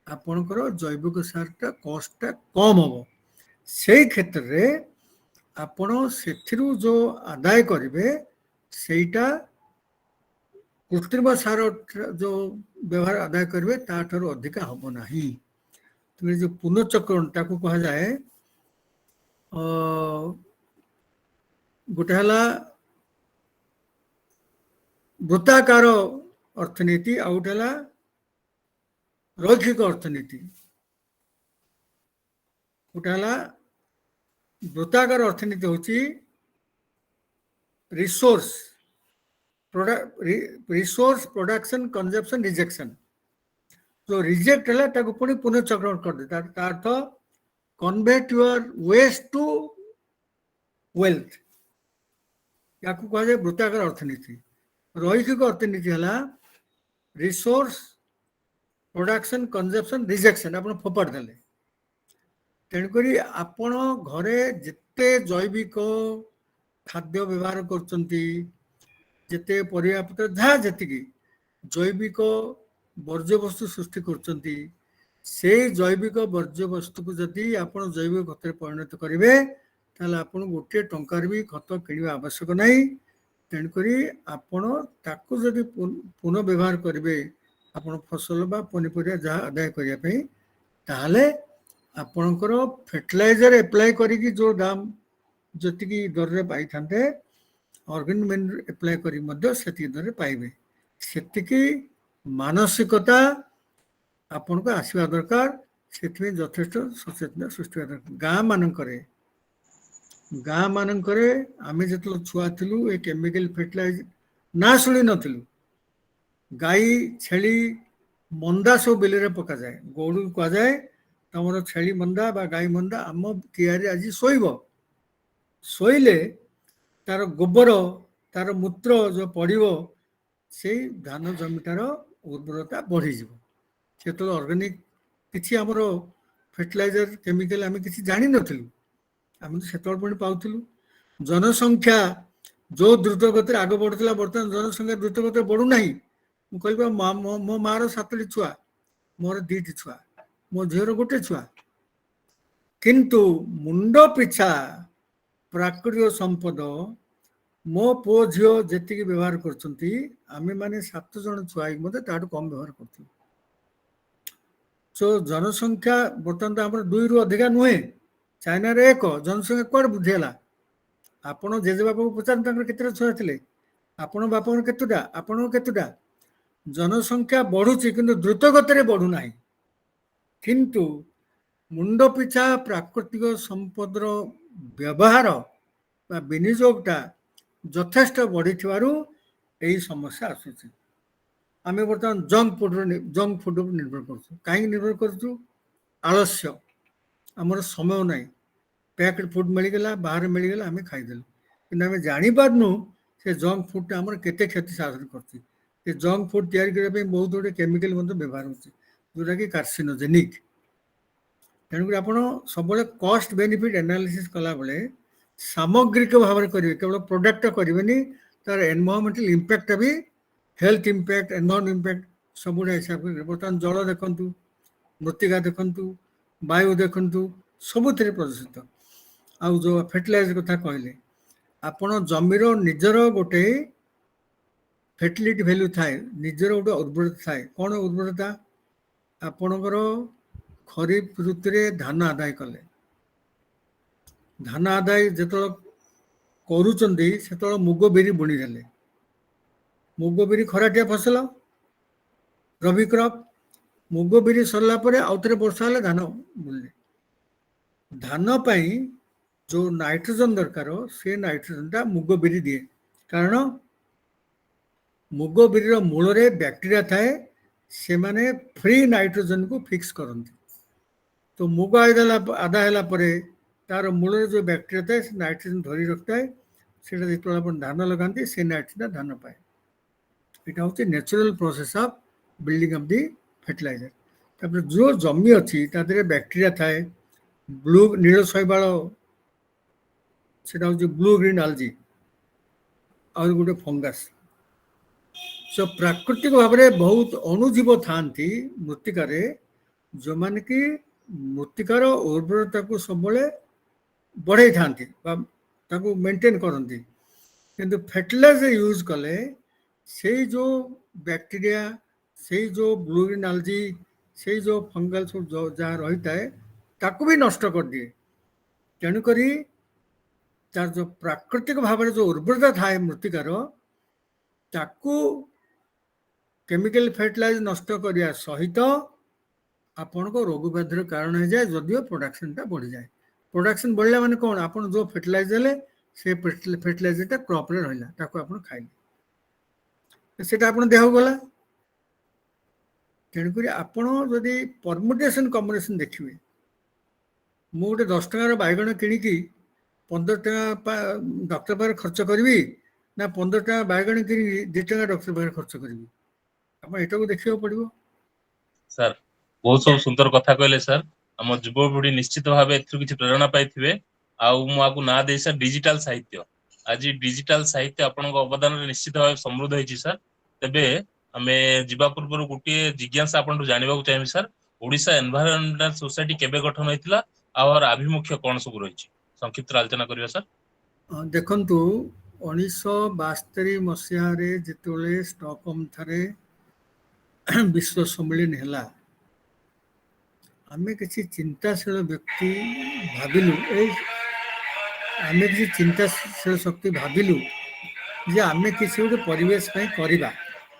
ଆପଣଙ୍କର ଜୈବିକ ସାରଟା କଷ୍ଟଟା କମ୍ ହେବ। ସେଇ କ୍ଷେତ୍ରରେ ଆପଣ ସେଥିରୁ ଯେଉଁ ଆଦାୟ କରିବେ, ସେଇଟା କୃତ୍ରିମ ସାର ଯେଉଁ ବ୍ୟବହାର ଆଦାୟ କରିବେ ତାଠାରୁ ଅଧିକା ହେବ ନାହିଁ। ତେଣୁ ଯେଉଁ ପୁନଃଚକ୍ରଣ ତାକୁ କୁହାଯାଏ, ଗୋଟେ ହେଲା ବୃତ୍ତାକାର ଅର୍ଥନୀତି, ଆଉ ଗୋଟେ ହେଲା ରୈଖିକ ଅର୍ଥନୀତି। ଗୋଟେ ହେଲା ବୃତ୍ତାକାର ଅର୍ଥନୀତି ହେଉଛି resource resource production consumption rejection जो रिजेक्ट है ताको पुणी पुनर्चक्रण कर दे तार अर्थ convert your waste to wealth या कह जाए वृत्ताकार अर्थनीति रैखिक अर्थनीति है रिसोर्स प्रोडक्शन कंजप्शन रिजेक्शन आप फोपाड़ देले तेणुक आपण घरे जिते जैविक खाद्य व्यवहार करते परिवापत्र जहाँ जी जैविक वर्ज्यवस्तु सृष्टि करते जैविक वर्ज्यवस्तु को जदि आप जैविक खत परिणत करेंगे ताहले आपण गोटे टंकार भी खत किणवा आवश्यक नहीं तेणुक आपण ताकू जदि पुनः व्यवहार करेंगे आपण फसल बा पनीपरिया जहाँ आदाय करने ताहले आपणकर फर्टिलाइजर एप्लाय करी जो दाम जी दर में पाई था ऑर्गेनिक मैन्यूर एप्लाय करी दर पाइबे से मानसिकता आपण को आसवा दरकार से यथेष्ट सचेतन सृष्टि दरकार गाँ मानक आम जो छुआ थिलु ए केमिकल फर्टिलाइजर ना शुणी नथिलु गाई छेली मंदा सब बिल पका जाए गौड़ कह जाए तमर छेली मंदा बा गाई मंदा आम कियारी आज शोले तार गोबर तार मूत्र जो पड़ो से धान जमीटार उर्वरता बढ़ी से तो ऑर्गेनिक किसी आमर फर्टिलाइजर केमिकल आम किसी जानी नथिलु आम तो से पाऊलु जनसंख्या जो द्रुत गति आग बढ़ुला बर्तमान जनसंख्या द्रुत गति बढ़ुना मुझे मो मार 7टी छुआ मोर 2टी छुआ मो झीर गोटे छुआ किंतु मुंड पिछा प्राकृतिक संपद मो पु झील जी व्यवहार करें मैंने 7 जन छुआ मत कम व्यवहार कर जनसंख्या बर्तमान तो आम 2 रु अधिका नुहे चाइना रे 1 जनसंख्या कौन वृद्धि है आपण जेजेबापा को पचार केते छुआ थे आपण बापा केतुटा आपण केतुटा जनसंख्या बढ़ुची किंतु द्रुत गति बढ़ुना किंतु मुंड पिछा प्राकृतिक संपदर व्यवहार विनियोगटा यथेष्ट बढ़ी यही समस्या आसूची आम बर्तमान जंक फुड निर्भर कहीं निर्भर कर आलस्य आमर समय ना पैक्ड फुड मिलगला बाहर मिलगला आम खाईदेलु कि आम जापारू से जंक फुड आम केते क्षति साधन कर जंक फुड तैयारी बहुत गुटे केमिकल व्यवहार होता कि कार्सिनोजेनिक तेणुक आप सब कस्ट बेनिफिट एनालिसिस कला बेले सामग्रिक भाव में करेंगे केवल प्रोडक्ट करेंगे तार एनवायरमेंटल इंपैक्ट भी हेल्थ इंपैक्ट एनवायरमेंट इंपैक्ट सब हिसाब कर बर्तमान जल देखु मृत्तिका देखु वायु देखु सबुथ प्रदूषित आउ जो फर्टिलाइजर कथा कहले आपण जमीर निजर गोटे फर्टिलिटी वैल्यू थाए निजर गोटे उर्वरता थाए कौन उर्वरता आपणकर खरीफ ऋतु रे धान आदाय कले धान आदाय जो करुँच से मुग बिरी बुणी देले मुग बिरी खराटिया फसल रबी क्रॉप मुग बिरी सरला आउ थे वर्षा हेल्ले धान बुणले धान पाई जो नाइट्रोजन दरकार से नाइट्रोजन टा मुग बिरी दिए कारण मुग बिरी मूल रे बैक्टीरिया थाए से माने फ्री नाइट्रोजन को फिक्स करते तो मुग आदा है तार मूल जो बैक्टीरिया थाए से नाइट्रोजन धरी रखता है से जो धान लगाती से नाइट्रोजन धान पाए यहाँ हूँ natural process of building of the fertilizer तापर जो जमी अच्छी बैक्टीरिया थाए ब्लू नील शैवाल से ब्लू ग्रीन आलजी और गोटे फंगस सो प्राकृतिक भाव में बहुत अणुजीव था मृत्तिकार जो मैंने कि मृत्तिकार उर्वरता को सब बढ़े था मेंटेन करती किंतु फर्टिलाइजर यूज कले से जो बैक्टीरिया से जो ब्लू ग्रीन आलजी से जो फंगल सब जहाँ रही है ताकू भी नष्ट कर दिए तेणुक तार जो प्राकृतिक भाव में जो उर्वरता थाए मृत्तिकार ताकू केमिकल फर्टिलाइजर नष्ट करने सहित आपण को रोग व्याधि कारण हो जाए जदिव प्रोडक्शन टा बढ़ी जाए प्रोडक्शन बढ़ला माने कौन आप जो फर्टिलाइजर देले से फर्टिलाइजरटा क्रॉपरे रहिला ताको आपण खाइले सेटा आपण देह गला तेणुक आपण जदि परमुटेशन कम्बिनेशन देखिए मु गोटे 10 टଙ୍କାର बाइगण किणिकी 15 टଙ୍କା डॉक्टर पाखे खर्च करी ना 15 टଙ୍କା बाइगण किणिकी 2 टଙ୍କା डॉक्टर पाखे खर्च करी आप एटा को देखियो पड़िबो सर बहुत सब सुंदर कथा कहले सर हम युवपीढ़ी निश्चित भाव एथु किछि प्रेरणा पाइथिबे आउ मु आकु ना दे सर डिजिटल साहित्य आज डिजिटल साहित्य आपन अवदान निश्चित भाव समृद्ध होइछि सर तेबे आमे जीवा पूर्व गोटे जिज्ञासा आपन जानिबाकू चाहिबे सर ओडिशा एनवायरनमेंटल सोसाइटी केबे गठन होइतिला और आभिमुख्य कौन सब रही संक्षिप्त आलोचना करिया सर देखंतु 1972 मसीहा रे जेतोले स्टॉकहोम थारे विश्व सम्मेलन हैला आमे किसी चिंताशील व्यक्ति भाविलु आमे किसी चिंताशील शक्ति भाविलु जे आमे किसी गोटे परिवेश पई करिबा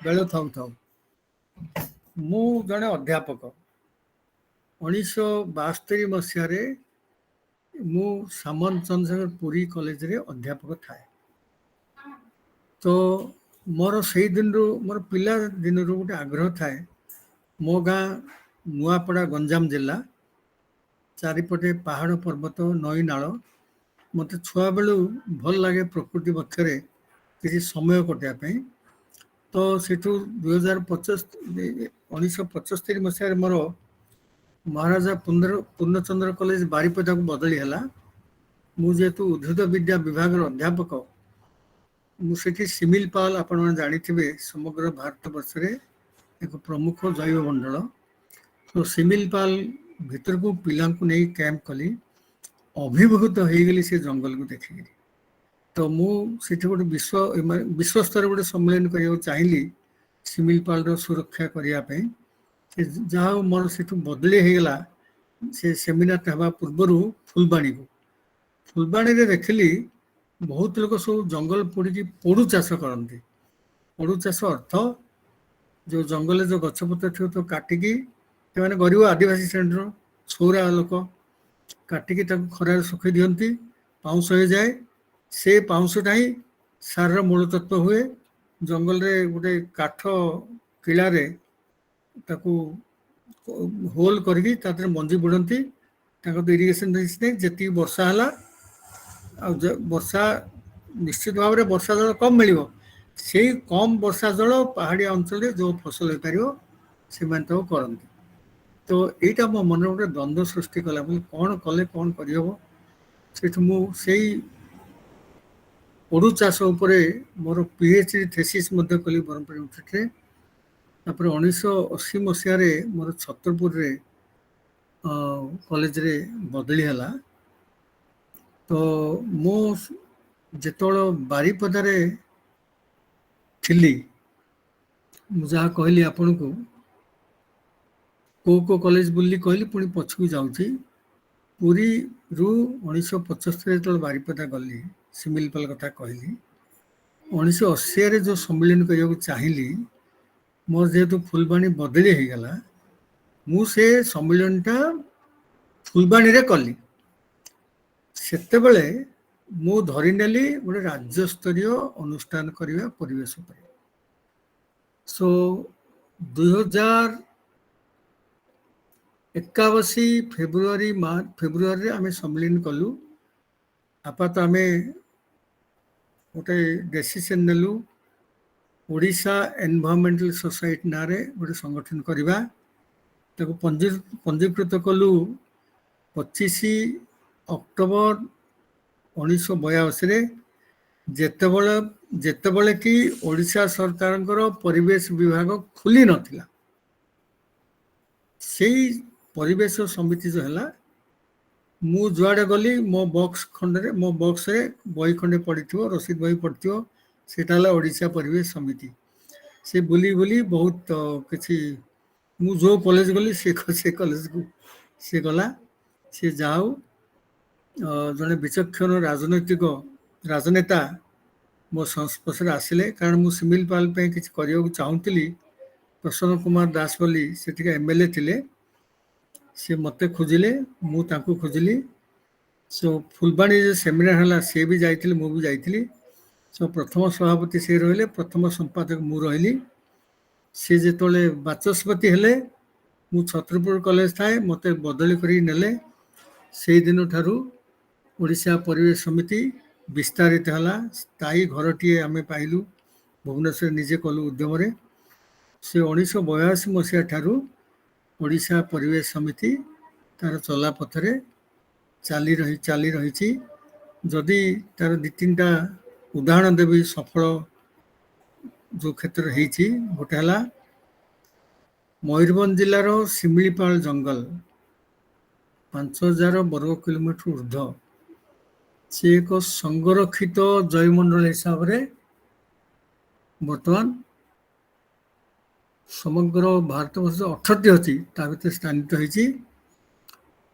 बेलो थाउ थाउ मु जने अध्यापक 1972 मसीहा रे मु सामंत चंद्रशेखर पुरी कॉलेज रे अध्यापक थाए तो मोर से दिन रो मोर पिला दिन रो गोटे आग्रह थाए मो गाँ नुआपड़ा गंजाम जिला चारिपटे पहाड़ पर्वत नई नाल मत छुआ बेलू भल लगे प्रकृति पक्षरे किसी समय कटापी तो सेठू 1975 मसीह मोर महाराजा पूर्णचंद्र कॉलेज बारिपदा को बदली है मुझेतु उद्भिद विद्या विभाग अध्यापक मुझे सिमिलपाल आपण जानी समग्र भारत वर्ष एक प्रमुख जैव मंडल तो सिमिलपाल भीतर को पिला नहीं कैंप कली अभिभूत हो गली से जंगल को देखिक तो मुझे गोटे विश्व स्तर गोटे सम्मेलन करने चाहिए सिमिलपाल सुरक्षा करने जहाँ मोर से बदली होगला से सेमिनार हवा पूर्वर फुलबाणी को फुलबाणी रे देखिली बहुत लोग सब जंगल पोड़ी पोड़ू चाष करते पोड़ू चाष अर्थ जो जंगल जो गछपत्र थी तो काटिकी से गरीब आदिवासी श्रेणी छौरा लोक काटिकी खरार सुखी दिखती पाउंश हो जाए से पाउंशटा ही सार मूल तत्व हुए जंगल रे गोटे काठ किलारे ताकू होल करके मंजी बुड़ती तो इरिगेशन जी वर्षा है वर्षा निश्चित भाव में वर्षा जल कम मिल से कम वर्षा जल पहाड़िया अंचल जो फसल हो पार से करती तो यहाँ मो मन गोटे द्वंद्व सृष्टि कला कौन कले कौन कर से ओडू चाष मोर पीएचडी थेसिस कली ब्रह्मपुर यूनिवर्सिटी तापर 1980 मसीह मोर छतरपुर रे कॉलेज रे बदली है तो मो जिते बारिपदारे थी जहाँ कहली आपण को कॉलेज बुली कहली पुणी पछकू जाऊँगी पुरी रु 1975 जो बारिपदा गली सिमिलपाल कथा कहली 1980 जो सम्मेलन करने चाहिए मोर जेहेतु फुलबाणी बदली हो गला मु से सम्मेलनटा फुलबाणी रे कली सेते बेले मु धरी नेली गोटे राज्य स्तरीय अनुष्ठान करवा परिवेश पर सो 2081 फेब्रुआरी आमे सम्मेलन कलु आपात आमे गोटे डिसीजन नेलु ओडिशा एनवायरमेंटल सोसाइटी ना रे गोटे संगठन करवा ताको पंजीकृत कलु 25 अक्टोबर 1982 जेतेबले कि ओडिशा सरकार परिवेश विभाग खुली नथिला से परिवेश समिति जो है मु जुआड़े गली मो बॉक्स खंडे मो बॉक्स रे बही खंडे पड़ी रसीद बही पड़ी सेटा ओडिशा परिवेश समिति से बुली बुली बहुत किसी मु जो कॉलेज गली से कॉलेज को से गला से जाऊ जड़े विचक्षण राजनैतिक राजनेता मो संस्पर्श आसिले कारण मु सिमिलपाल किसी करने चाहूली प्रसन्न कुमार दास बोली से एमएलए थिले से मते खोजिले मु तांको खोजिली सो फुलबाणी जो सेमिनार है सी भी जाइए मु भी जाइए सो प्रथम सभापति से रहिले प्रथम संपादक मु रही सी जो बाचस्पति हेले मु छत्रपुर कॉलेज थाए मत बदली कर नेले से दिन ठारू ओडिशा परिवेश समिति विस्तारित है स्थायी घरटीए आम पाइलु भुवनेश्वर निजे कलु उद्यम से 1982 मसीहा ठारू ओडिशा परिवेश समिति तार चला पथरे चली रही जदि तार दी तीन टा उदाहरण देवी सफल जो क्षेत्र होती गोटे है मयूरभंज जिलार शिमिलीपाल जंगल 5000 वर्ग किलोमीटर ऊर्ध से एक संरक्षित जैवमंडल हिसाब से बर्तमान समग्र भारतवर्ष 18टी अच्छी भर स्थानित होती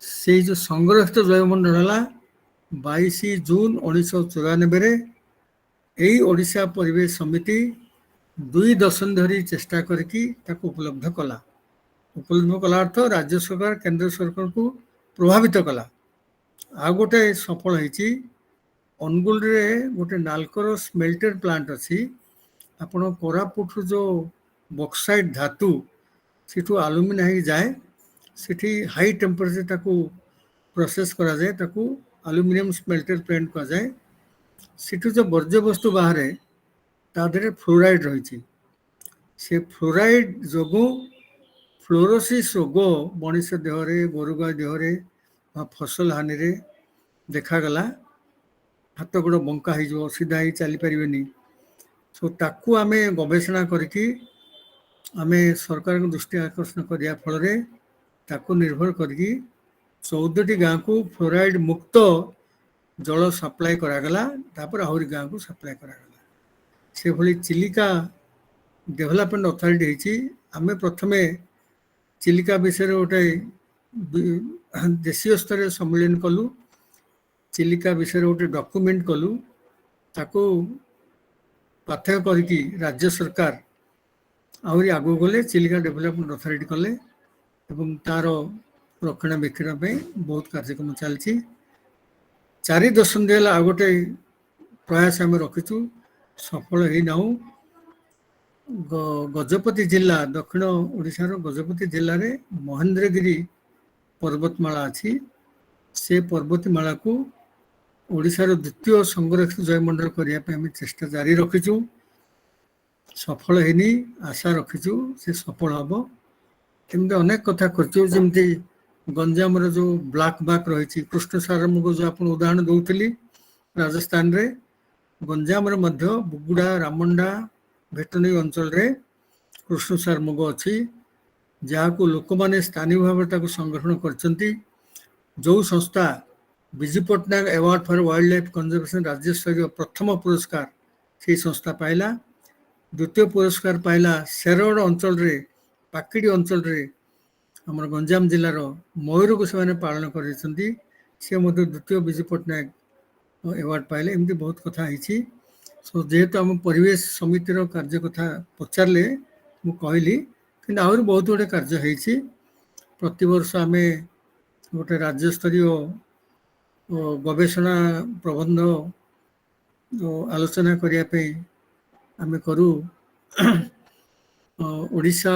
से जो संरक्षित जैवमंडल है 22 जून 1994 यही ओडिशा परिवेश समिति 2 दशंधि धरी चेष्टा करके उपलब्ध कला अर्थ राज्य सरकार केंद्र सरकार को प्रभावित कला आ गोटे सफल होती अनुगुल रे गोटे नालकर स्मेल्टर प्लांट अच्छी आपण कोरापुट जो बक्साइट धातु सेठू आलुमिना ही जाए सेठी हाई टेम्परेचर ताकू प्रोसेस करा जाए ताकू आलुमिनियम स्मेल्टर प्लांट कहा जाए सेठू जो वर्ज्य वस्तु बाहर तादरे फ्लोराइड रही से फ्लोराइड जोगु फ्लोरोसिस रोग मनीष देहरे गोरुगा देहरे फसल हानि रे देखागला हाथ गोड़ बंका हो सीधा ही चली पारे सो ताकू आम गवेषणा करके आम सरकार दृष्टि आकर्षण करने फल ताकू निर्भर करके 14टी गाँव को फ्लोराइड मुक्त जल सप्लाई करागला तापर आहरी गाँव को सप्लाई करागला से भली चिलिका डेभलपमेंट अथॉरिटी होती आम प्रथमे चिलिका विषय गोटे देशीय स्तर सम्मेलन कलु चिलिका विषय गोटे डॉक्यूमेंट कलु ताको पाथ्य करके राज्य सरकार आहरी आगु गले चिलिका डेभलपमेंट अथॉरिटी कले एवं तार रक्षणाबेक्षण बहुत कार्यक्रम चलती 4 दशंधि है आ गोटे प्रयास आम रखीचु सफल हो ना गजपति जिला दक्षिण ओडिशार गजपति जिले में महेंद्रगिरी पर्वतमाला अच्छी से पर्वतमाला को ओडिशार द्वितीय संरक्षित जैवमंडल करने चेष्टा जारी रखीचु सफल होनी आशा रखीचु से सफल हम एमती अनेक कथा करमती गंजाम जो ब्लैक बाक रही कृष्णसार मुग जो आप उदाहरण दौली राजस्थान रे गंजाम बुगुड़ा रामंडा भेटनी अंचल रे कृष्णसार मुग अच्छी जहाँ को लोक मैंने स्थानीय भाव संगठन करछंती जो संस्था Biju Patnaik award for wildlife conservation राज्य स्तरीय प्रथम पुरस्कार से संस्था पाइला द्वितीय पुरस्कार पाइला शेरगढ़ अंचल रे पाकिड़ी अंचल रे हमर गंजाम जिलार मयूर को से पालन कर द्वितीय विजु पट्टनायक अवार्ड पाइले एमती बहुत कथा होती सो जेहेतु आम परिवेश समितिर कार्य कथा पचारे मु कहली कि आहरी बहुत गुड़े कार्य होती प्रति वर्ष आम गोटे राज्य स्तरीय गवेषणा प्रबंध आलोचना करने आम करू ओडिशा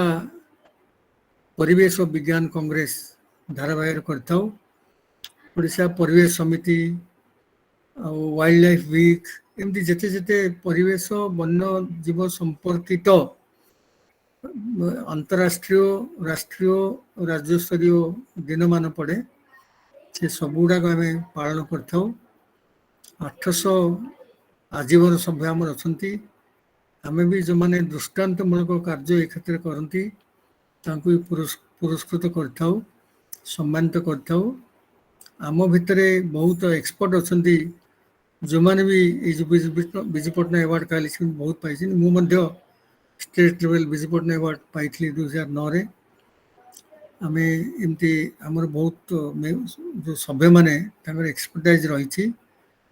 परिवेश विज्ञान कांग्रेस धारावाहिक करता परिवेश समिति वाइल्ड लाइफ वीक एमती जिते जिते परिवेश वन्य जीव संपर्कित अंतरराष्ट्रीय राष्ट्रीय राज्य स्तरीय दिन मान पड़े से सब गुड़ाक आम पालन करता 800 आजीवन सभ्य आम अच्छा आम भी जो मैंने दृष्टांतमूलक कार्य ए क्षेत्र करती पुरस्कृत करता सम्मानित करता आम भितर बहुत एक्सपर्ट अच्छा जो मैंने भी विजु पट्टनायक अवार्ड पाइले बहुत पाई मुझे state level Biju Patnaik award पाई 2009 आम एमती आमर बहुत जो सभ्य मैंने एक्सपर्टाइज रही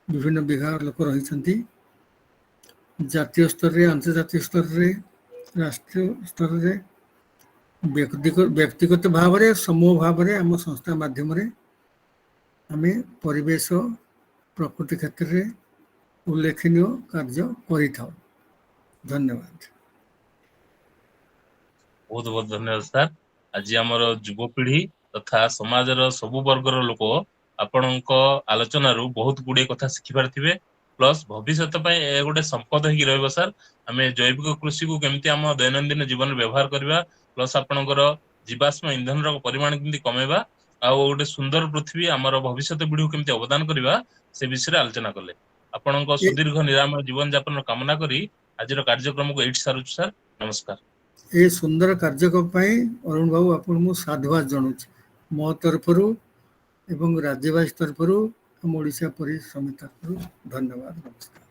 विभिन्न विभाग लोक रही जातीय स्तर रे अंतर्जातीय स्तर रे राष्ट्रीय स्तर रे व्यक्तिगत भाव में समूह भाव में आम संस्था माध्यम ଆମେ ପରିବେଶ ପ୍ରକୃତି କ୍ଷେତ୍ରରେ ଉଲ୍ଲେଖନୀୟ କାର୍ଯ୍ୟ କରିଥାଉ। ଧନ୍ୟବାଦ। ବହୁତ ବହୁତ ଧନ୍ୟବାଦ ସାର୍। ଆଜି ଆମର ଯୁବପିଢି ତଥା ସମାଜର ସବୁ ବର୍ଗର ଲୋକ ଆପଣଙ୍କ ଆଲୋଚନାରୁ ବହୁତ ଗୁଡିଏ କଥା ଶିଖିପାରିଥିବେ। ପ୍ଲସ୍ ଭବିଷ୍ୟତ ପାଇଁ ଏ ଗୋଟେ ସମ୍ପଦ ହେଇକି ରହିବ ସାର୍। ଆମେ ଜୈବିକ କୃଷିକୁ କେମିତି ଆମ ଦୈନନ୍ଦିନ ଜୀବନରେ ବ୍ୟବହାର କରିବା, ପ୍ଲସ୍ ଆପଣଙ୍କର ଜୀବାଶ୍ମ ଇନ୍ଧନର ପରିମାଣ କେମିତି କମେଇବା, ଆଉ ଗୋଟେ ସୁନ୍ଦର ପୃଥିବୀ ଆମର ଭବିଷ୍ୟତ ପିଢିକୁ କେମିତି ଅବଦାନ କରିବା, ସେ ବିଷୟରେ ଆଲୋଚନା କଲେ। ଆପଣଙ୍କ ଏ ସୁଦୀର୍ଘ ନିରାମୟ ଜୀବନ ଯାପନର କାମନା କରି ଆଜିର କାର୍ଯ୍ୟକ୍ରମକୁ ଏଇଠି ସାରୁଛୁ ସାର୍। ନମସ୍କାର। ଏ ସୁନ୍ଦର କାର୍ଯ୍ୟକ୍ରମ ପାଇଁ ଅରୁଣ ବାବୁ ଆପଣଙ୍କୁ ମୁଁ ସାଧୁବାଦ ଜଣାଉଛି ମୋ ତରଫରୁ ଏବଂ ରାଜ୍ୟବାସୀ ତରଫରୁ, ଆମ ଓଡ଼ିଶା ପରିସମିତି ତରଫରୁ ଧନ୍ୟବାଦ, ନମସ୍କାର।